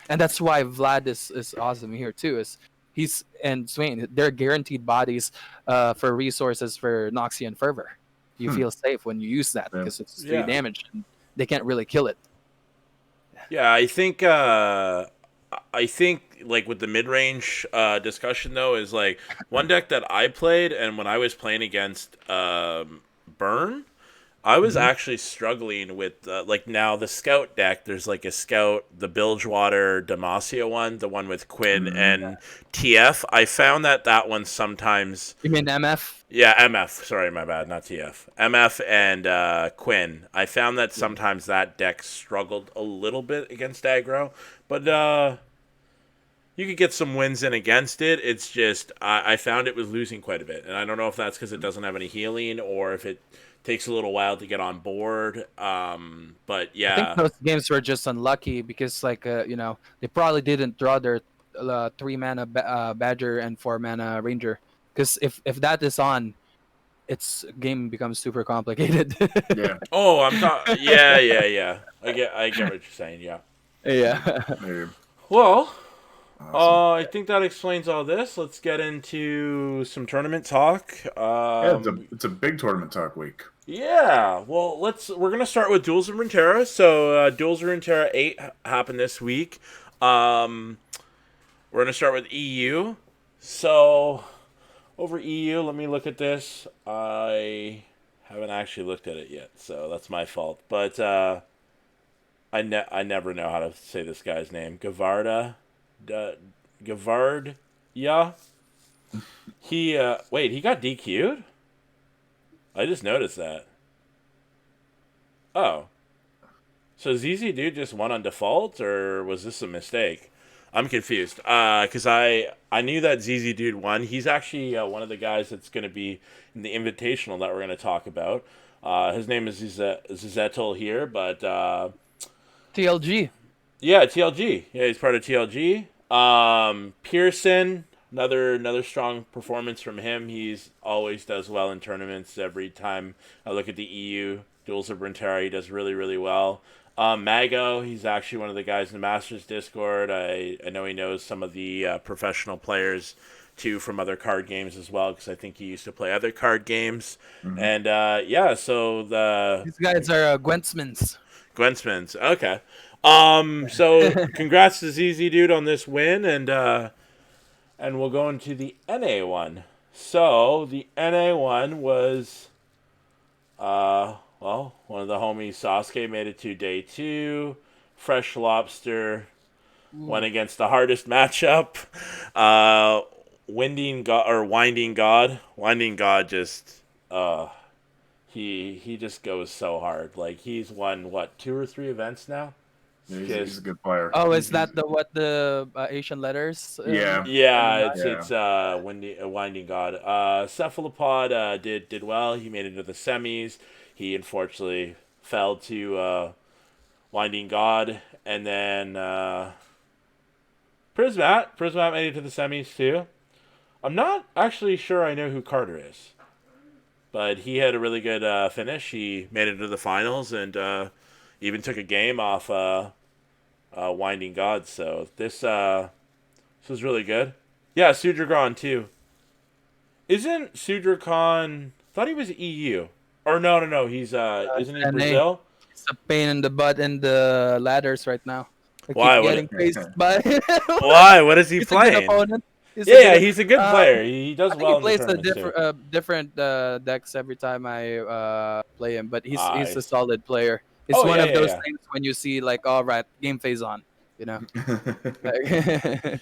And that's why Vlad is awesome here too. Is he's and Swain, they're guaranteed bodies for resources for Noxian Fervor. You feel safe when you use that because it's 3 damage and they can't really kill it. Yeah, I think like with the mid range discussion though is like one deck that I played, and when I was playing against Burn, I was actually struggling with like now the scout deck. There's like a scout, the Bilgewater Demacia one, the one with Quinn and TF. I found that one sometimes. You mean MF? Yeah, MF. Sorry, my bad, not TF. MF and Quinn. I found that sometimes that deck struggled a little bit against aggro, but you could get some wins in against it. It's just I found it was losing quite a bit, and I don't know if that's because it doesn't have any healing or if it takes a little while to get on board. But yeah, I think those games were just unlucky because they probably didn't draw their 3 mana Badger and 4 mana Ranger. Because if that is on, its game becomes super complicated. Yeah. Oh, I'm talking. Yeah. I get what you're saying. Yeah. Yeah. Well, Awesome. I think that explains all this. Let's get into some tournament talk. It's a big tournament talk week. Yeah, well, we're gonna start with Duels of Runeterra. So, Duels of Runeterra 8 happened this week. We're gonna start with EU. So, over EU, let me look at this. I haven't actually looked at it yet, so that's my fault. But I never know how to say this guy's name. Gavarda, Gavard. Yeah. He wait, he got DQ'd? I just noticed that. Oh. So ZZ Dude just won on default, or was this a mistake? I'm confused. Because I knew that ZZ Dude won. He's actually one of the guys that's going to be in the invitational that we're going to talk about. His name is Zizettel here, but TLG. yeah, TLG. Yeah, he's part of TLG. Pearson, another strong performance from him. He's always does well in tournaments. Every time I look at the EU Duels of Brentara, he does really, really well. Mago, he's actually one of the guys in the Masters Discord. I know he knows some of the professional players too from other card games as well, because I think he used to play other card games. Mhm. And yeah, so These guys are Gwentsmans. Gwensmans. Okay. So congrats to ZZ Dude on this win, and we'll go into the NA one. So the NA one was well, one of the homies, Sasuke, made it to day 2. Fresh Lobster went against the hardest matchup. Winding God. Winding God just he just goes so hard. Like, he's won what, 2 or 3 events now? Yeah, he's a good player. Oh, is that the Asian letters? Yeah. Yeah, in the it's Winding God. Cephalopod did well. He made it to the semis. He unfortunately fell to Winding God, and then Prismat made it to the semis too. I'm not actually sure I know who Carter is, but he had a really good finish. He made it to the finals and even took a game off Winding God. So this was really good. Yeah, Sudragon too. Isn't Sudragon? Thought he was EU. Or no. He's isn't he NA. Brazil? It's a pain in the butt in the ladders right now. I Why? keep What- getting faced by him. Why? What is he He's a good playing? opponent. Yeah, he's a good player. He does I think well he in plays the a tournaments too. different decks every time I play him, but he's a Nice. solid player. It's Oh, one yeah, of yeah, those yeah. things when you see like, all right, game phase on, you know. Like-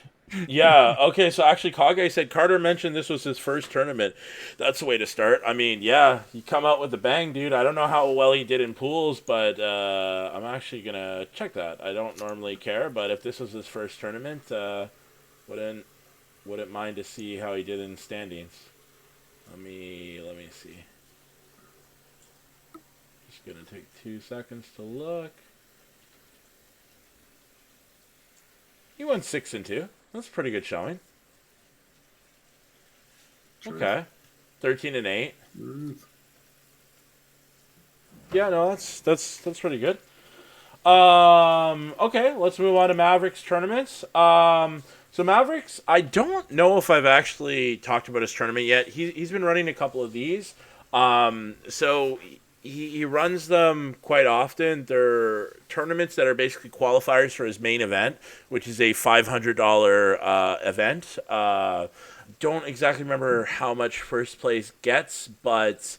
Yeah, okay, so actually Kage said Carter mentioned this was his first tournament. That's the way to start. I mean, yeah, you come out with a bang, dude. I don't know how well he did in pools, but I'm actually going to check that. I don't normally care, but if this was his first tournament, wouldn't mind to see how he did in standings. Let me see. Just going to take 2 seconds to look. He won 6-2. That's a pretty good showing. Sure. Okay, 13-8. Yeah, no, that's pretty good. Okay, let's move on to Mavericks tournaments. So Mavericks, I don't know if I've actually talked about his tournament yet. He's been running a couple of these. So he runs them quite often. They're tournaments that are basically qualifiers for his main event, which is a $500 event. Don't exactly remember how much first place gets, but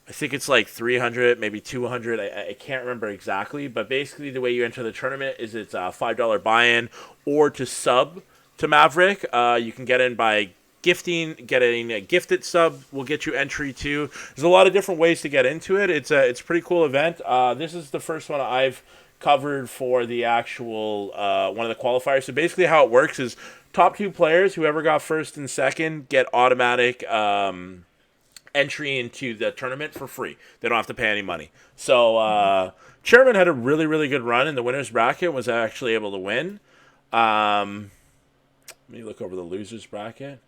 I think it's like 300, maybe 200. I can't remember exactly, but basically the way you enter the tournament is it's a $5 buy-in, or to sub to Maverick. You can get in by getting a gifted sub will get you entry too. There's a lot of different ways to get into it. It's a pretty cool event. This is the first one I've covered for the actual one of the qualifiers. So basically how it works is top 2 players, whoever got first and second, get automatic entry into the tournament for free. They don't have to pay any money. So Chairman had a really, really good run in the winner's bracket, was actually able to win. Let me look over the loser's bracket.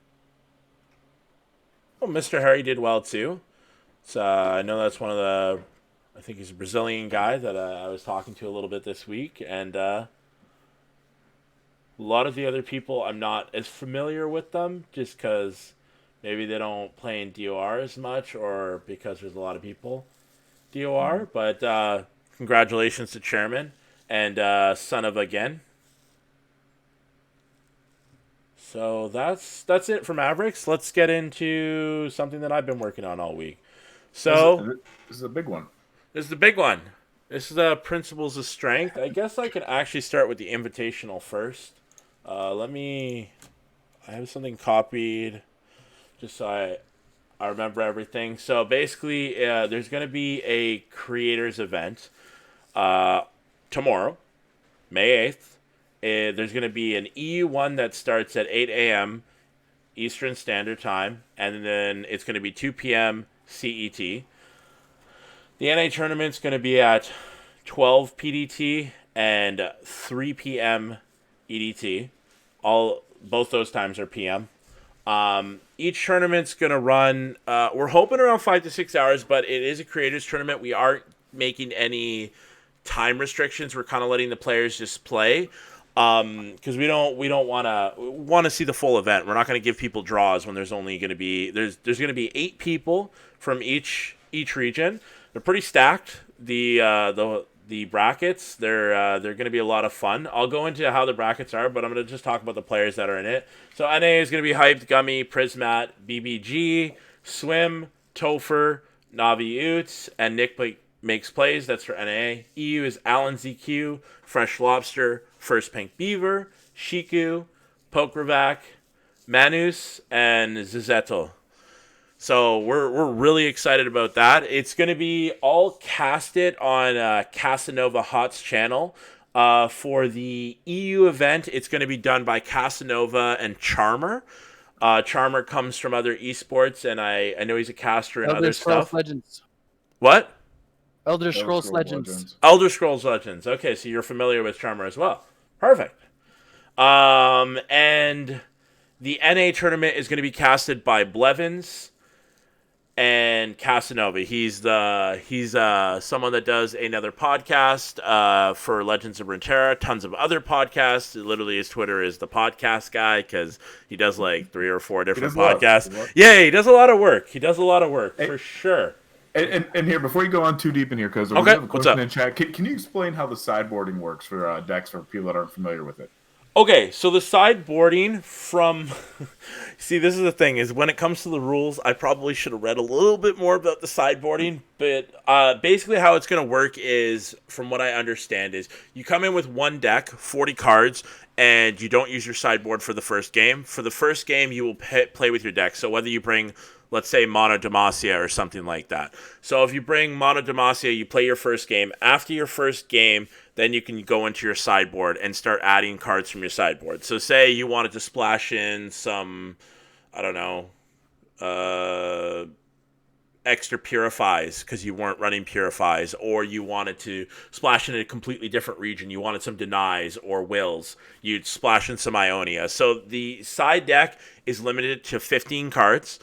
Oh, Mr. Harry did well too. So I know that's one of the, I think he's a Brazilian guy that I was talking to a little bit this week. And a lot of the other people, I'm not as familiar with them just because maybe they don't play in DOR as much, or because there's a lot of people DOR. But congratulations to Chairman and son of again. So that's it for Mavericks. Let's get into something that I've been working on all week. So this is a big one. this is the big one. This is the Principles of Strength. I guess I could actually start with the Invitational first. I have something copied just so I remember everything. So basically, there's going to be a creators event tomorrow, May 8th. There's going to be an EU one that starts at 8 a.m. Eastern Standard Time, and then it's going to be 2 p.m. CET. The NA tournament's going to be at 12 PDT and 3 p.m. EDT. Both those times are PM. Each tournament's going to run, we're hoping around 5 to 6 hours, but it is a creators tournament. We aren't making any time restrictions. We're kind of letting the players just play. Because we don't want to see the full event. We're not going to give people draws when there's only going to be there's going to be 8 people from each region. They're pretty stacked. The brackets they're going to be a lot of fun. I'll go into how the brackets are, but I'm going to just talk about the players that are in it. So NA is going to be Hyped, Gummy, Prismat, BBG, Swim, Topher, Navi Utes, and Nick Makes Plays. That's for NA. EU is Alan ZQ, Fresh Lobster, First Pink Beaver, Shiku, Pokravac, Manus, and Zizetto. So we're really excited about that. It's going to be all casted on Casanova Hot's channel. For the EU event, it's going to be done by Casanova and Charmer. Charmer comes from other esports, and I know he's a caster and other stuff. Legends. What? Elder Scrolls Legends. Elder Scrolls Legends. Okay, so you're familiar with Charmer as well. Perfect. And the NA tournament is going to be casted by Blevins and Casanova. He's someone that does another podcast for Legends of Runeterra, tons of other podcasts. Literally, his Twitter is the podcast guy because he does like 3 or 4 different podcasts. Yeah, he does a lot of work. For sure. And here, before you go on too deep in here, because we have a question in chat, can you explain how the sideboarding works for decks for people that aren't familiar with it? Okay, so the sideboarding from... See, this is the thing, is when it comes to the rules, I probably should have read a little bit more about the sideboarding, but basically how it's going to work is, from what I understand, is you come in with one deck, 40 cards, and you don't use your sideboard for the first game. For the first game, you will play with your deck, so whether you bring... let's say Mono Demacia or something like that. So if you bring Mono Demacia, you play your first game. After your first game, then you can go into your sideboard and start adding cards from your sideboard. So say you wanted to splash in some, I don't know, extra Purifies because you weren't running Purifies, or you wanted to splash in a completely different region. You wanted some Denies or Wills. You'd splash in some Ionia. So the side deck is limited to 15 cards.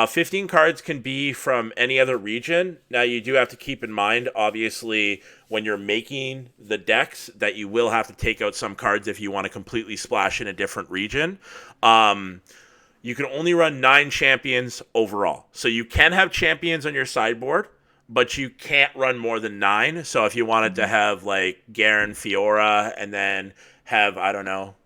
15 cards can be from any other region. Now, you do have to keep in mind, obviously, when you're making the decks, that you will have to take out some cards if you want to completely splash in a different region. You can only run 9 champions overall. So you can have champions on your sideboard, but you can't run more than 9. So if you wanted to have, like, Garen, Fiora, and then have, I don't know,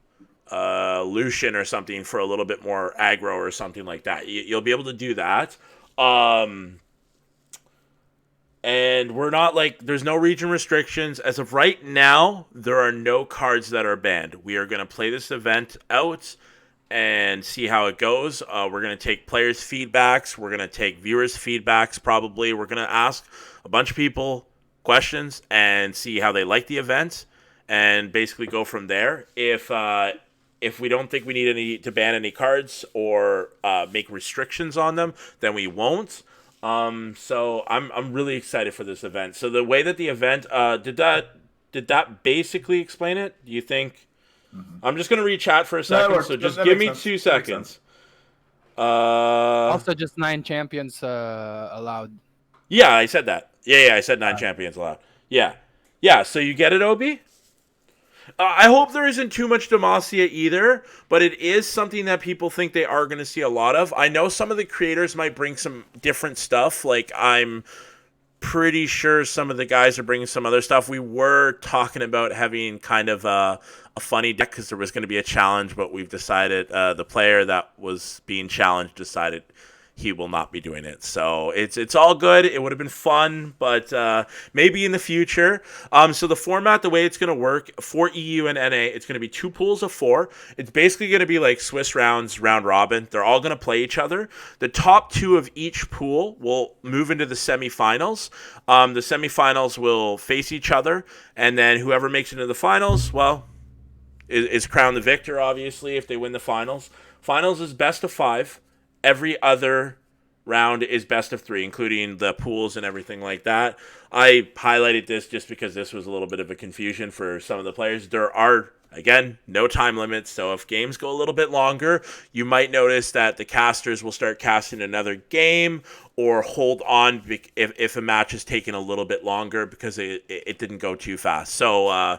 Lucian or something for a little bit more aggro or something like that, you'll be able to do that. And we're not like, there's no region restrictions as of right now. There are no cards that are banned. We are going to play this event out and see how it goes. We're going to take players' feedbacks. We're going to take viewers' feedbacks. Probably we're going to ask a bunch of people questions and see how they like the event, and basically go from there. If we don't think we need to ban any cards or make restrictions on them, then we won't. So I'm really excited for this event. So the way that the event did that basically explain it? Do you think? Mm-hmm. I'm just gonna read chat for a second. So just give me 2 seconds. Also, just 9 champions allowed. Yeah, I said that. Yeah, I said 9 champions allowed. Yeah. So you get it, Obi? I hope there isn't too much Demacia either, but it is something that people think they are going to see a lot of. I know some of the creators might bring some different stuff. Like, I'm pretty sure some of the guys are bringing some other stuff. We were talking about having kind of a funny deck because there was going to be a challenge, but we've decided the player that was being challenged decided he will not be doing it. So it's all good. It would have been fun, but maybe in the future. So the format, the way it's going to work for EU and NA, it's going to be 2 pools of 4. It's basically going to be like Swiss rounds, round robin. They're all going to play each other. The top 2 of each pool will move into the semifinals. The semifinals will face each other, and then whoever makes it into the finals, well, is crowned the victor, obviously, if they win the finals. Finals is best of 5. Every other round is best of 3, including the pools and everything like that. I highlighted this just because this was a little bit of a confusion for some of the players. There are, again, no time limits, so if games go a little bit longer, you might notice that the casters will start casting another game or hold on if a match is taking a little bit longer because it didn't go too fast. So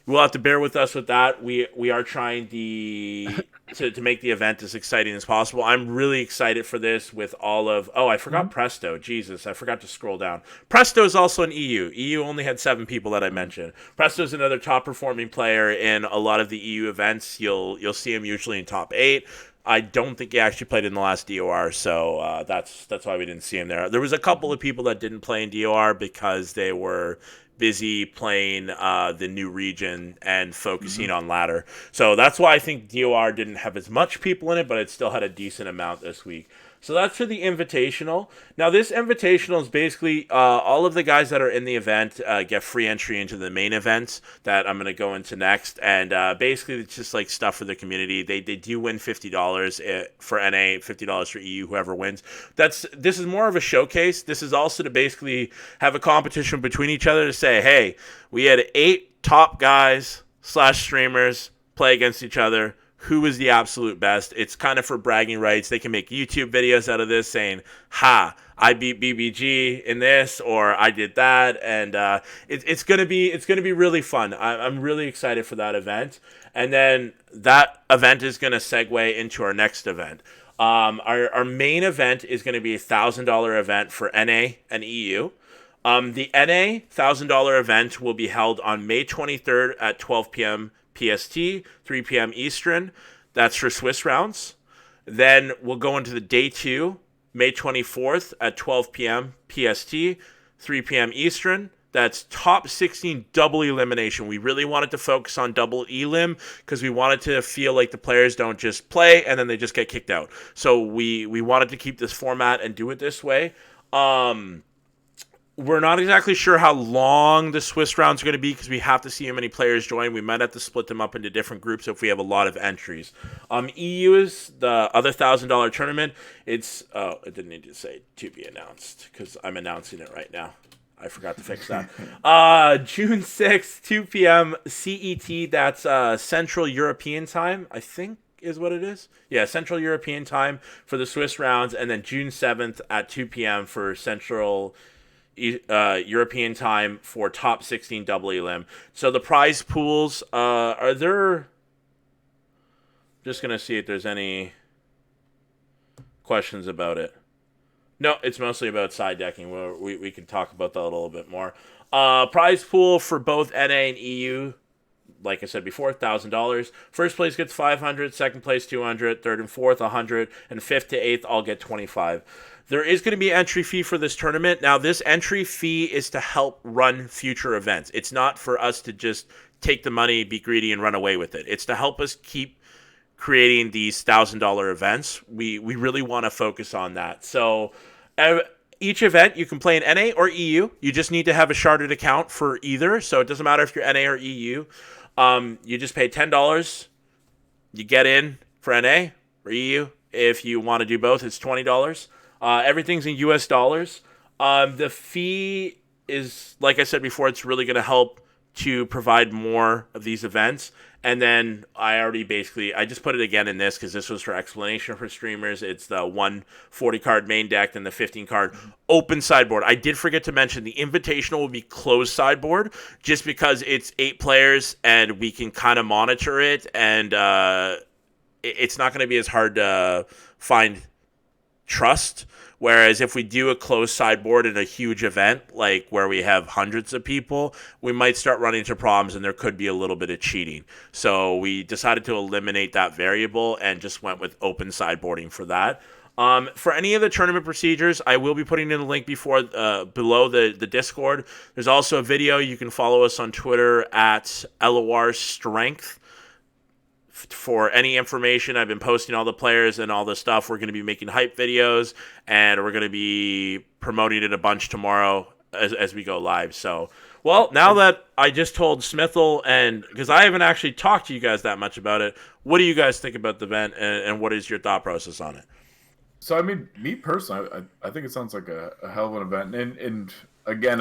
we'll have to bear with us with that. We are trying to make the event as exciting as possible. I'm really excited for this with all of... Oh, I forgot Presto. Jesus, I forgot to scroll down. Presto is also an EU. EU only had 7 people that I mentioned. Presto is another top-performing player in a lot of the EU events. You'll see him usually in top 8. I don't think he actually played in the last DOR, so that's why we didn't see him there. There was a couple of people that didn't play in DOR because they were busy playing the new region and focusing on ladder. So that's why I think DOR didn't have as much people in it, but it still had a decent amount this week. So that's for the Invitational. Now, this Invitational is basically all of the guys that are in the event get free entry into the main events that I'm going to go into next. And basically, it's just like stuff for the community. They do win $50 for NA, $50 for EU, whoever wins. This is more of a showcase. This is also to basically have a competition between each other to say, hey, we had 8 top guys / streamers play against each other. Who is the absolute best? It's kind of for bragging rights. They can make YouTube videos out of this saying, ha, I beat BBG in this, or I did that. And it's gonna be really fun. I'm really excited for that event. And then that event is gonna segue into our next event. Our main event is gonna be a $1,000 event for NA and EU. The NA $1,000 event will be held on May 23rd at 12 p.m. PST, 3 p.m. Eastern. That's for Swiss rounds. Then we'll go into the day 2, May 24th at 12 p.m. PST, 3 p.m. Eastern. That's top 16 double elimination. We really wanted to focus on double elim because we wanted to feel like the players don't just play and then they just get kicked out. So we wanted to keep this format and do it this way. We're not exactly sure how long the Swiss rounds are going to be because we have to see how many players join. We might have to split them up into different groups if we have a lot of entries. EU is the other $1,000 tournament. It's it didn't need to say to be announced because I'm announcing it right now. I forgot to fix that. June 6th, 2 p.m. CET. That's Central European time, I think is what it is. Yeah, Central European time for the Swiss rounds, and then June 7th at 2 p.m. for Central European time for top 16 double elim. So the prize pools are there. Just gonna see if there's any questions about it. No, it's mostly about side decking. We can talk about that a little bit more. Prize pool for both NA and EU, like I said before, $1,000. First place gets 500, second place 200, third and fourth 100, and fifth to eighth all get 25. There is going to be an entry fee for this tournament. Now, this entry fee is to help run future events. It's not for us to just take the money, be greedy, and run away with it. It's to help us keep creating these $1,000 events. We really want to focus on that. So each event you can play in NA or EU. You just need to have a sharded account for either. So it doesn't matter if you're NA or EU. You just pay $10. You get in for NA or EU. If you want to do both, it's $20. Everything's in US dollars. The fee is, like I said before, it's really going to help to provide more of these events. And then I just put it again in this because this was for explanation for streamers. It's the 140 card main deck and the 15 card open sideboard. I did forget to mention the Invitational will be closed sideboard just because it's 8 players and we can kind of monitor it. And it's not going to be as hard to find trust, whereas if we do a closed sideboard in a huge event like where we have hundreds of people, we might start running into problems and there could be a little bit of cheating. So we decided to eliminate that variable and just went with open sideboarding for that. For any of the tournament procedures, I will be putting in a link below the Discord. There's also a video. You can follow us on Twitter at LOR Strength for any information. I've been posting all the players and all the stuff. We're going to be making hype videos, and we're going to be promoting it a bunch tomorrow as we go live. So, well, now that I just told Smithel, and because I haven't actually talked to you guys that much about it, what do you guys think about the event, and what is your thought process on it? So, I mean, me personally, I think it sounds like a hell of an event. And again,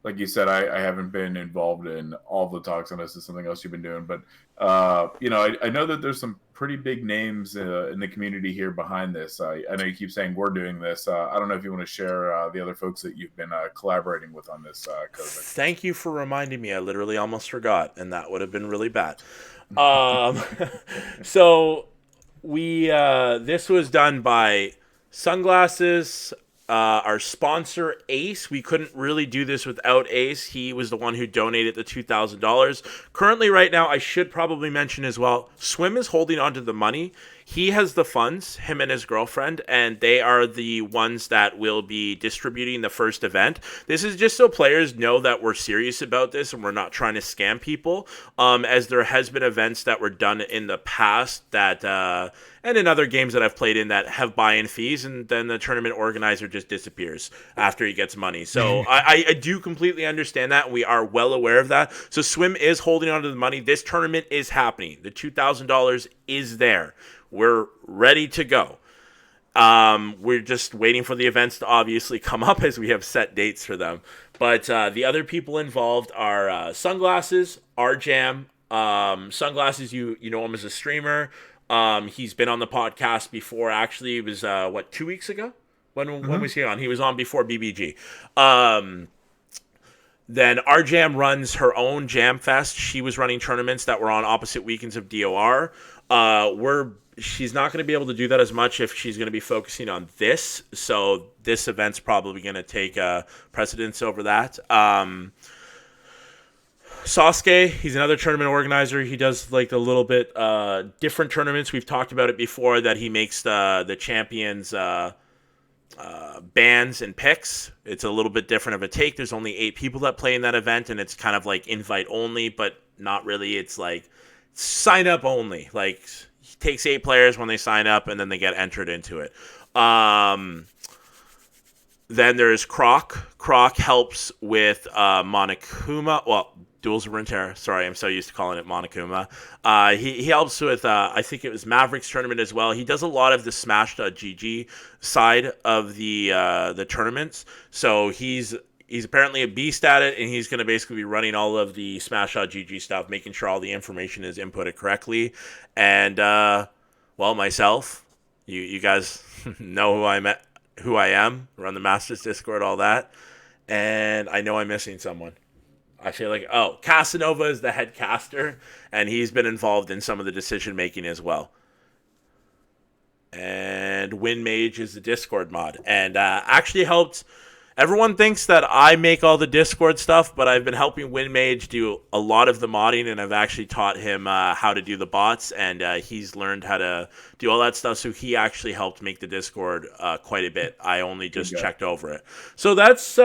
like you said, I haven't been involved in all the talks on this. It's something else you've been doing. But, I know that there's some pretty big names in the community here behind this. I know you keep saying we're doing this. I don't know if you want to share the other folks that you've been collaborating with on this COVID. Thank you for reminding me. I literally almost forgot, and that would have been really bad. So this was done by Sunglasses, our sponsor Ace. We couldn't really do this without Ace. He was the one who donated the $2,000. Currently, right now, I should probably mention as well, Swim is holding onto the money. He has the funds, him and his girlfriend, and they are the ones that will be distributing the first event. This is just so players know that we're serious about this and we're not trying to scam people, as there has been events that were done in the past that and in other games that I've played in that have buy-in fees, and then the tournament organizer just disappears after he gets money. So I do completely understand that, and we are well aware of that. So Swim is holding on to the money. This tournament is happening. The $2,000 is there. We're ready to go. We're just waiting for the events to obviously come up as we have set dates for them. But the other people involved are Sunglasses, RJam. Sunglasses, you know him as a streamer. He's been on the podcast before. Actually, it was 2 weeks ago. When was he on? He was on before BBG. Then RJam runs her own Jam Fest. She was running tournaments that were on opposite weekends of DOR. She's not going to be able to do that as much if she's going to be focusing on this. So this event's probably going to take precedence over that. Sasuke, he's another tournament organizer. He does like a little bit different tournaments. We've talked about it before that he makes the champions bans and picks. It's a little bit different of a take. There's only 8 people that play in that event, and it's kind of like invite only, but not really. It's like sign up only. Like he takes 8 players when they sign up, and then they get entered into it. Then there's Croc. Croc helps with Monokuma. Well, Duels of Runeterra. Sorry, I'm so used to calling it Monokuma. He helps with, I think it was Mavericks tournament as well. He does a lot of the Smash.gg side of the tournaments. So he's apparently a beast at it, and he's going to basically be running all of the Smash.gg stuff, making sure all the information is inputted correctly. And, myself, you guys know who I am, run the Masters Discord, all that. And I know I'm missing someone. I feel like, Casanova is the head caster, and he's been involved in some of the decision making as well. And WinMage is the Discord mod, and actually helped. Everyone thinks that I make all the Discord stuff, but I've been helping WinMage do a lot of the modding, and I've actually taught him how to do the bots, and he's learned how to do all that stuff. So he actually helped make the Discord quite a bit. I only just checked over it. So that's.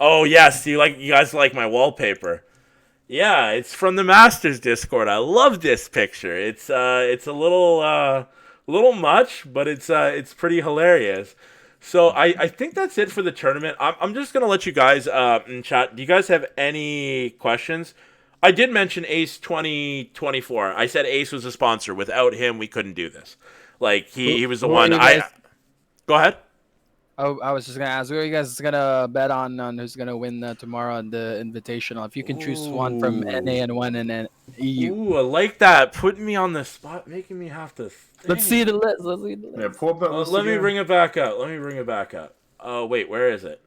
Oh yes, you guys like my wallpaper? Yeah, it's from the Masters Discord. I love this picture. It's a little much, but it's pretty hilarious. So I think that's it for the tournament. I'm just gonna let you guys in chat. Do you guys have any questions? I did mention Ace 2024. I said Ace was a sponsor. Without him, we couldn't do this. Like he was the one. Go ahead. Oh, I was just gonna ask, who are you guys gonna bet on who's gonna win tomorrow on the Invitational? If you can choose one from NA and one in EU. Ooh, I like that. Putting me on the spot, making me have to think. Let's see the list. Yeah, pull up that list Let me bring it back up. Oh, wait, where is it?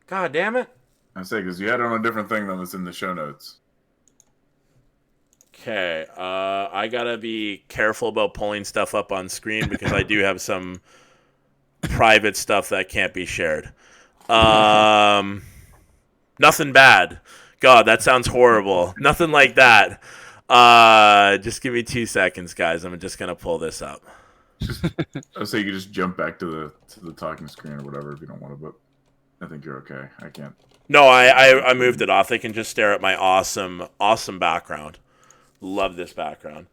God damn it. I say, because you had it on a different thing than was in the show notes. Okay, I gotta be careful about pulling stuff up on screen because I do have some private stuff that can't be shared. Nothing bad. God, that sounds horrible. Nothing like that. Just give me 2 seconds, guys. I'm just gonna pull this up. I'll say you can just jump back to the talking screen or whatever if you don't want to, but I think you're okay. I can't. No, I moved it off. They can just stare at my awesome background. Love this background.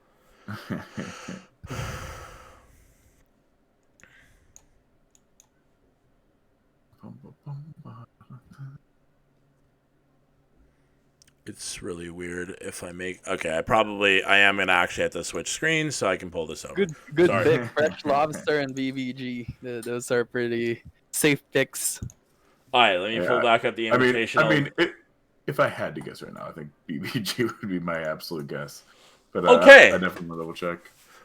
It's really weird if I make... Okay, I am going to actually have to switch screens so I can pull this over. Good Sorry. pick. Fresh Lobster and BBG. Those are pretty safe picks. All right, let me pull back up the invitational. If I had to guess right now, I think BBG would be my absolute guess. But okay. I definitely want to double check.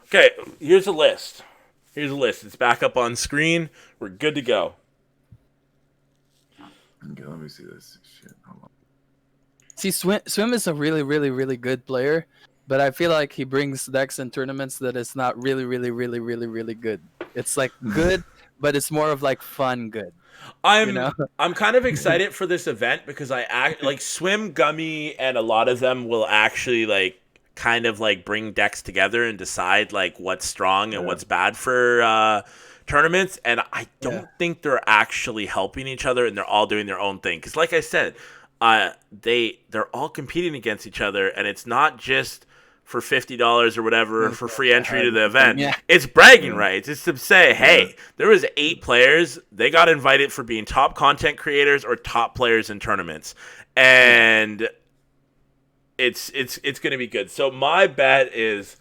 Okay, here's a list. It's back up on screen. We're good to go. Okay, let me see this. Shit, hold on. See, Swim is a really, really, really good player, but I feel like he brings decks in tournaments that is not really, really, really, really, really good. It's like good, but it's more of like fun good. I'm kind of excited for this event because like Swim, Gummy, and a lot of them will actually like kind of like bring decks together and decide like what's strong and what's bad for tournaments, and I don't think they're actually helping each other, and they're all doing their own thing. Because like I said, they're all competing against each other, and it's not just for $50 or whatever for free entry to the event. Yeah. It's bragging rights. It's to say, hey, there was 8 players. They got invited for being top content creators or top players in tournaments, and it's going to be good. So my bet is,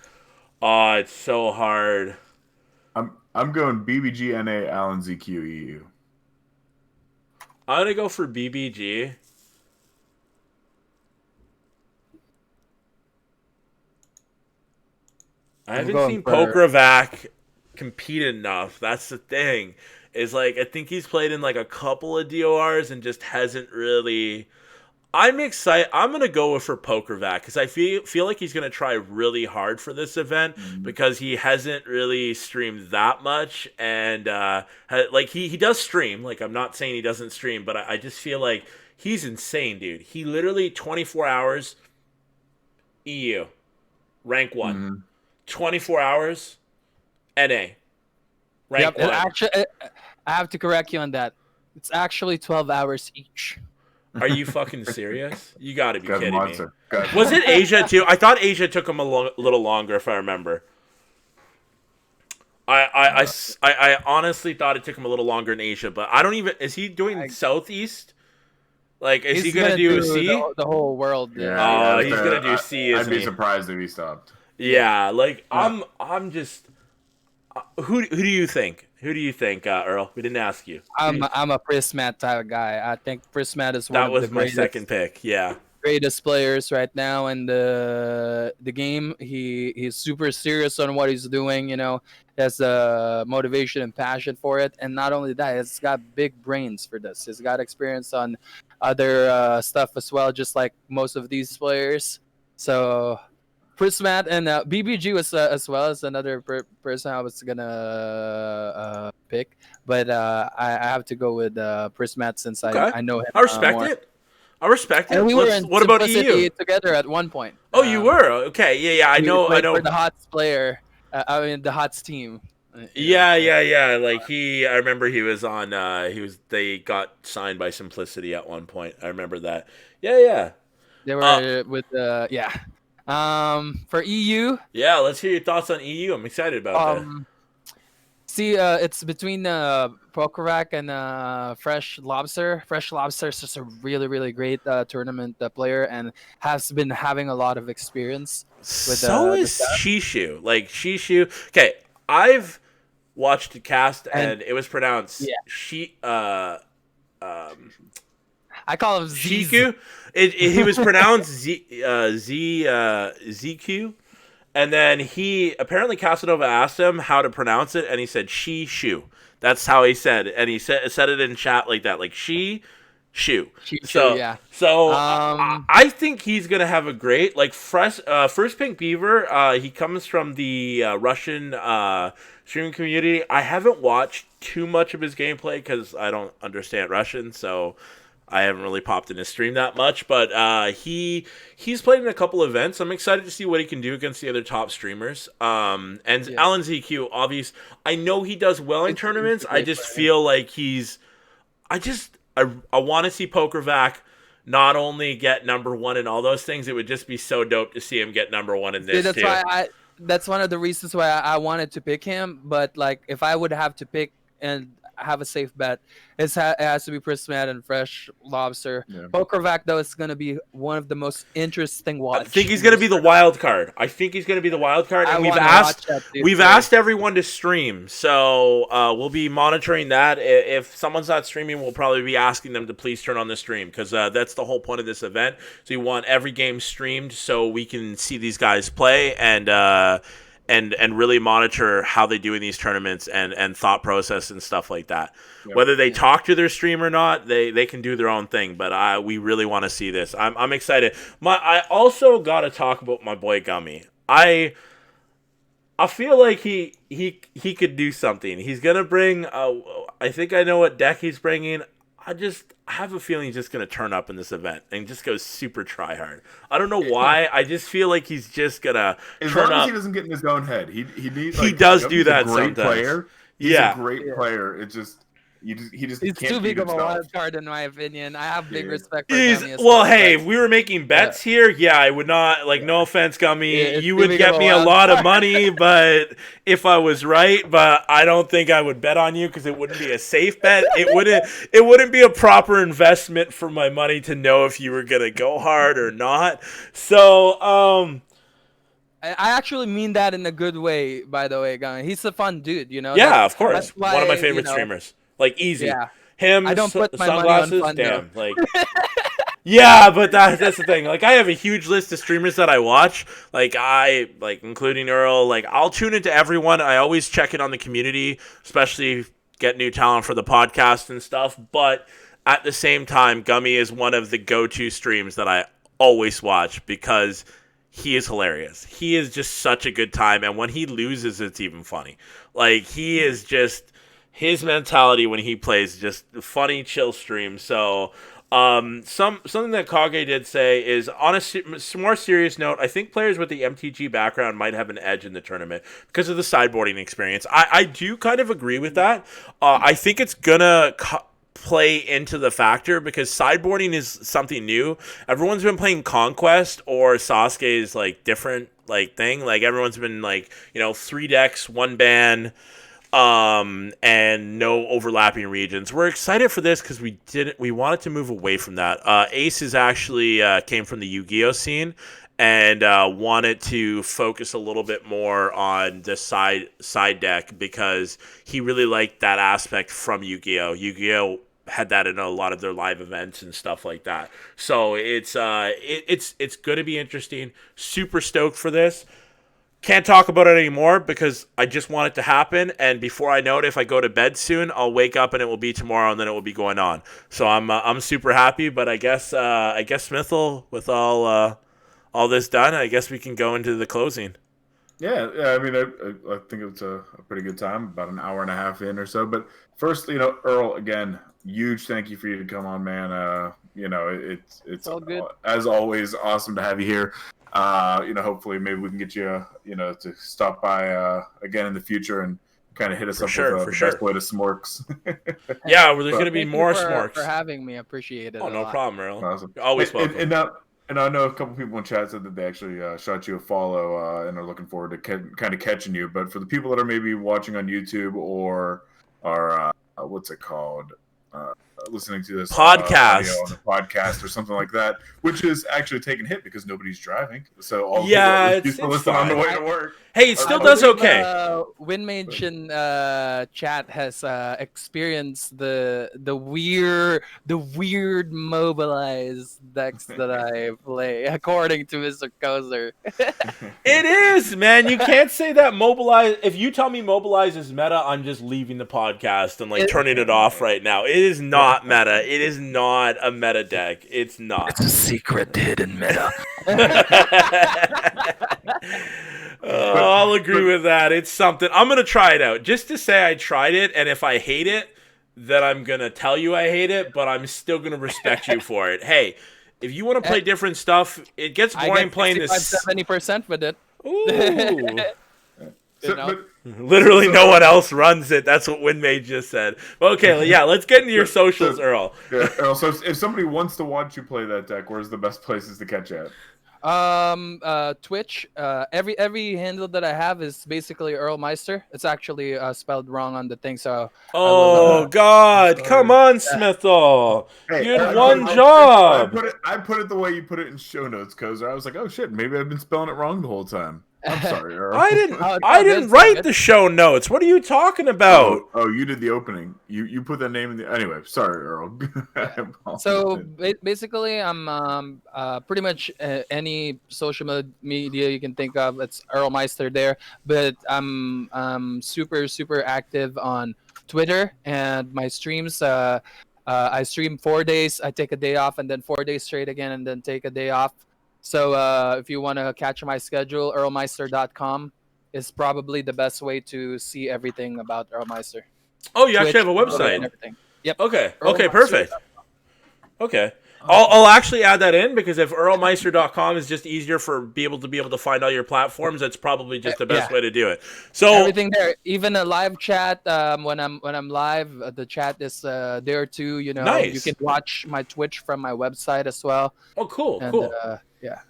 it's so hard. I'm going BBG, NA, Allen, ZQ, EU. I'm going to go for BBG. I haven't seen Pokravac compete enough. That's the thing. Is like I think he's played in like a couple of DORs and just hasn't really. I'm excited. I'm gonna go for Pokravac because I feel like he's gonna try really hard for this event because he hasn't really streamed that much, and like he does stream. Like I'm not saying he doesn't stream, but I just feel like he's insane, dude. He literally 24 hours EU rank 1. 24 hours, NA. Rank 1. Actually, I have to correct you on that. It's actually 12 hours each. Are you fucking serious? You got to be kidding me. Was it Asia too? I thought Asia took him a little longer, if I remember. I honestly thought it took him a little longer in Asia, but I don't even. Is he doing Southeast? Like, is he gonna do C? The whole world. Yeah. He's gonna do C. I'd be surprised if he stopped. Yeah, like I'm just. Who do you think? Who do you think, Earl? We didn't ask you. I'm a Prismat type of guy. I think Prismat is one of the greatest. That was my second pick. Yeah, greatest players right now in the game. He's super serious on what he's doing. You know, has motivation and passion for it, and not only that, he's got big brains for this. He's got experience on other stuff as well, just like most of these players. So. Prismat and BBG was as well as another person I was gonna pick, but I have to go with Prismat since I know him. I respect it. I respect it. And we were in what about EU together at one point? Oh, you were okay. Yeah. I know. For the Hots player, the Hots team. Yeah. Like I remember he was on. They got signed by Simplicity at one point. I remember that. Yeah. They were with for EU. Yeah, let's hear your thoughts on EU. I'm excited about that. See, it's between Pokravac and Fresh Lobster. Fresh Lobster is just a really, really great tournament player and has been having a lot of experience. So is Shishu. Like Shishu. Okay, I've watched the cast and it was pronounced I call him Shiku. He was pronounced ZQ, and then he apparently Casanova asked him how to pronounce it, and he said Shishu. That's how he said it, and he said it in chat like that, like Shishu. So I think he's gonna have a great First Pink Beaver. He comes from the Russian streaming community. I haven't watched too much of his gameplay because I don't understand Russian, so. I haven't really popped in his stream that much, but he's played in a couple events. I'm excited to see what he can do against the other top streamers. And Alan ZQ, obvious. I know he does well in tournaments. I just feel like I want to see PokerVac not only get number one in all those things. It would just be so dope to see him get number one in this too. That's one of the reasons why I wanted to pick him. But like, if I would have to pick and have a safe bet, it has to be Prismat and Fresh Lobster. PokerVac, though, is going to be one of the most interesting watch. I think he's going to be the wild card. And we've asked everyone to stream, so we'll be monitoring that. If someone's not streaming, we'll probably be asking them to please turn on the stream, because that's the whole point of this event. So you want every game streamed so we can see these guys play and really monitor how they do in these tournaments and thought process and stuff like that. Whether they talk to their stream or not, they can do their own thing. But we really want to see this. I'm excited. I also got to talk about my boy Gummy. I feel like he could do something. He's gonna bring. I think I know what deck he's bringing. I have a feeling he's just going to turn up in this event and just go super try hard. I don't know why. I just feel like he's just going to turn up. As long as he doesn't get in his own head. He does do that sometimes. Player. He's a great player. It just... He's too big of a wild card, in my opinion. I have big respect for Gummy. If we were making bets here, I would not, no offense, Gummy, you would get me a lot of money, but if I was right, but I don't think I would bet on you because it wouldn't be a safe bet. It wouldn't be a proper investment for my money to know if you were going to go hard or not. So, I actually mean that in a good way, by the way, Gummy. He's a fun dude, you know? Yeah, of course. One of my favorite streamers. Easy. Yeah. Him, I don't put my sunglasses, money on fun, yeah, but that's the thing. I have a huge list of streamers that I watch. Including Earl. I'll tune into everyone. I always check in on the community, especially get new talent for the podcast and stuff. But at the same time, Gummy is one of the go-to streams that I always watch because he is hilarious. He is just such a good time. And when he loses, it's even funny. He is just... His mentality when he plays just funny, chill stream. So, something that Kage did say is, on a more serious note, I think players with the MTG background might have an edge in the tournament because of the sideboarding experience. I do kind of agree with that. I think it's gonna play into the factor because sideboarding is something new. Everyone's been playing Conquest or Sasuke's different thing. Everyone's been 3 decks, 1 ban. And no overlapping regions. We're excited for this because we wanted to move away from that. Ace is actually came from the Yu-Gi-Oh scene and wanted to focus a little bit more on the side deck because he really liked that aspect from Yu-Gi-Oh. Yu-Gi-Oh had that in a lot of their live events and stuff like that. So it's going to be interesting. Super stoked for this. Can't talk about it anymore because I just want it to happen. And before I know it, if I go to bed soon, I'll wake up and it will be tomorrow and then it will be going on. So I'm super happy. But I guess Smithel, with all this done, I guess we can go into the closing. Yeah. I mean, I think it's a pretty good time, about an hour and a half in or so. But first, Earl, again, huge thank you for you to come on, man. It's all good. As always, awesome to have you here. Hopefully maybe we can get you, to stop by again in the future and kind of hit us up with the best way to smorks. Yeah, there's going to be more smorks. For having me, I appreciate it. Oh, no problem, Earl. Awesome. Always welcome. And I know a couple people in chat said that they actually shot you a follow and are looking forward to kind of catching you. But for the people that are maybe watching on YouTube or are what's it called? Listening to this podcast on a podcast or something like that, which is actually taking hit because nobody's driving. So all it's listen on the way to work. Hey, it still does okay. Winmage in chat has experienced the weird mobilized decks that I play, according to Mr. Kozer. It is, man. You can't say that mobilize. If you tell me mobilize is meta, I'm just leaving the podcast and turning it off right now. It is not meta. It is not a meta deck. It's not. It's a secret hidden meta. I'll agree with that. It's something. I'm going to try it out just to say I tried it. And if I hate it, then I'm going to tell you I hate it, but I'm still going to respect you for it. Hey, if you want to play different stuff, it gets I boring get playing this. 65-70% with it. Ooh. You know? Literally no one else runs it. That's what Winmade just said. Okay, yeah, let's get into your socials, Earl. Yeah, Earl, so if somebody wants to watch you play that deck, where's the best places to catch you at? Twitch. Every handle that I have is basically Earlmeister. It's actually spelled wrong on the thing, so I will. Oh, God. Come on, Smithel. Hey, You had one job. I put it the way you put it in show notes, Kozer. I was like, oh shit, maybe I've been spelling it wrong the whole time. I'm sorry, Earl. I didn't write the show notes. What are you talking about? Oh, you did the opening. You put that name in the anyway. Sorry, Earl. So basically, I'm pretty much any social media you can think of. It's Earlmeister there, but I'm super active on Twitter and my streams. I stream 4 days. I take a day off, and then 4 days straight again, and then take a day off. So if you want to catch my schedule, earlmeister.com is probably the best way to see everything about Earlmeister. Oh, you Twitch, actually have a and website. everything. Yep. Okay, Earlmeister. perfect. Okay. I'll actually add that in because if earlmeister.com is just easier for be able to find all your platforms, that's probably just the best way to do it. So everything there, even a live chat. When I'm live, the chat is there too. You know, nice. You can watch my Twitch from my website as well. Oh, cool, and, cool. Yeah.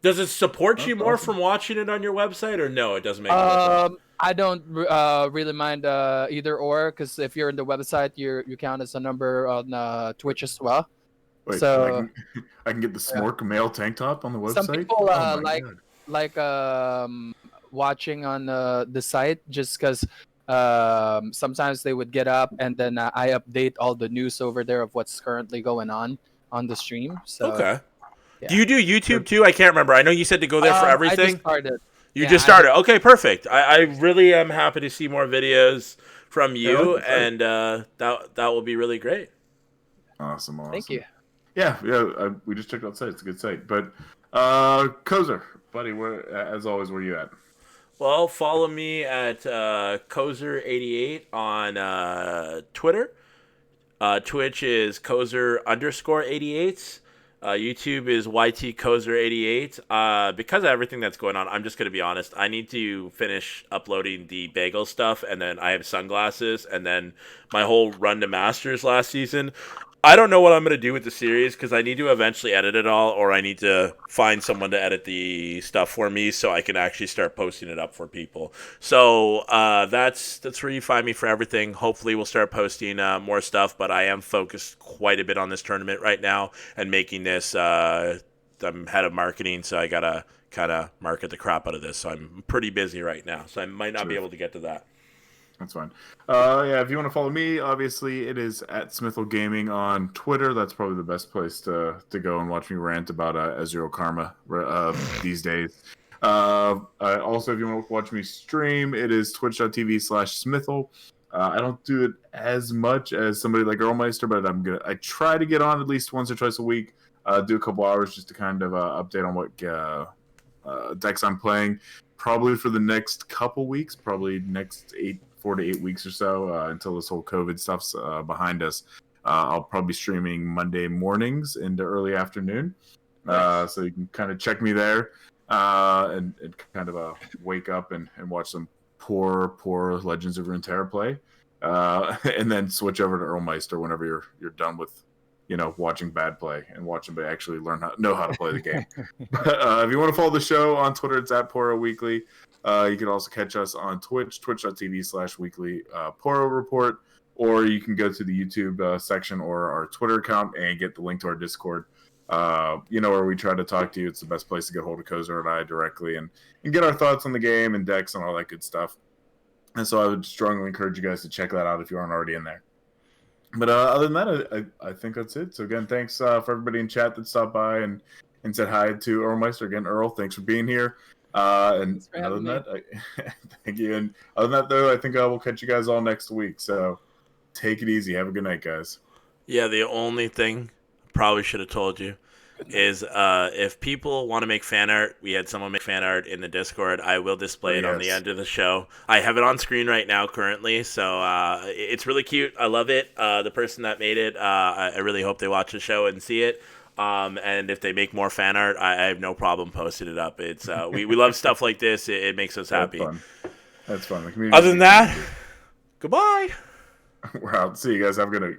Does it support you more from watching it on your website, or no? It doesn't make a difference. I don't really mind either or, because if you're in the website, you count as a number on Twitch as well. Wait, so I can get the Smork male tank top on the website. Some people like watching on the site just because sometimes they would get up and then I update all the news over there of what's currently going on the stream. So okay. Yeah. Do you do YouTube too? I can't remember. I know you said to go there for everything. I just started. You just started. Okay, perfect. I really am happy to see more videos from you, and that will be really great. Awesome. Thank you. Yeah. We just checked out the site. It's a good site. But Kozer, buddy, as always, where are you at? Well, follow me at Kozer88 on Twitter. Twitch is Kozer_88. YouTube is YTKozer88. Because of everything that's going on, I'm just going to be honest. I need to finish uploading the bagel stuff, and then I have sunglasses, and then my whole run to Masters last season. I don't know what I'm going to do with the series because I need to eventually edit it all, or I need to find someone to edit the stuff for me so I can actually start posting it up for people. So that's where you find me for everything. Hopefully we'll start posting more stuff, but I am focused quite a bit on this tournament right now and making this. I'm head of marketing, so I got to kind of market the crap out of this. So I'm pretty busy right now, so I might not be able to get to that. That's fine. If you want to follow me, obviously it is at Smithel Gaming on Twitter. That's probably the best place to go and watch me rant about Ezreal Karma these days. Also, if you want to watch me stream, it is twitch.tv/Smithel. I don't do it as much as somebody like Earlmeister, but I try to get on at least once or twice a week. Do a couple hours just to kind of update on what decks I'm playing. Probably for the next couple weeks, probably next 4 to 8 weeks or so until this whole COVID stuff's behind us. I'll probably be streaming Monday mornings into early afternoon. Nice. So you can kind of check me there and kind of wake up and watch some poor Legends of Runeterra play. And then switch over to Earlmeister whenever you're done with watching bad play and watch them actually know how to play the game. If you want to follow the show on Twitter, it's at Poro Weekly. You can also catch us on Twitch, twitch.tv/weekly Poro Report, or you can go to the YouTube section or our Twitter account and get the link to our Discord. Where we try to talk to you. It's the best place to get hold of Kozer and I directly and get our thoughts on the game and decks and all that good stuff. And so I would strongly encourage you guys to check that out if you aren't already in there. But other than that, I think that's it. So again, thanks for everybody in chat that stopped by and said hi to Earlmeister. Again, Earl, thanks for being here. And other than that, thank you. And other than that, though, I think we'll catch you guys all next week. So take it easy. Have a good night, guys. Yeah, the only thing I probably should have told you, is if people want to make fan art, we had someone make fan art in the Discord. I will display it on the end of the show. I have it on screen right now currently, so it's really cute. I love it. The person that made it, I really hope they watch the show and see it. And if they make more fan art, I have no problem posting it up. It's we love stuff like this. It makes us happy. That's fun. Other than that, goodbye. We're out. See you guys. Have a good night.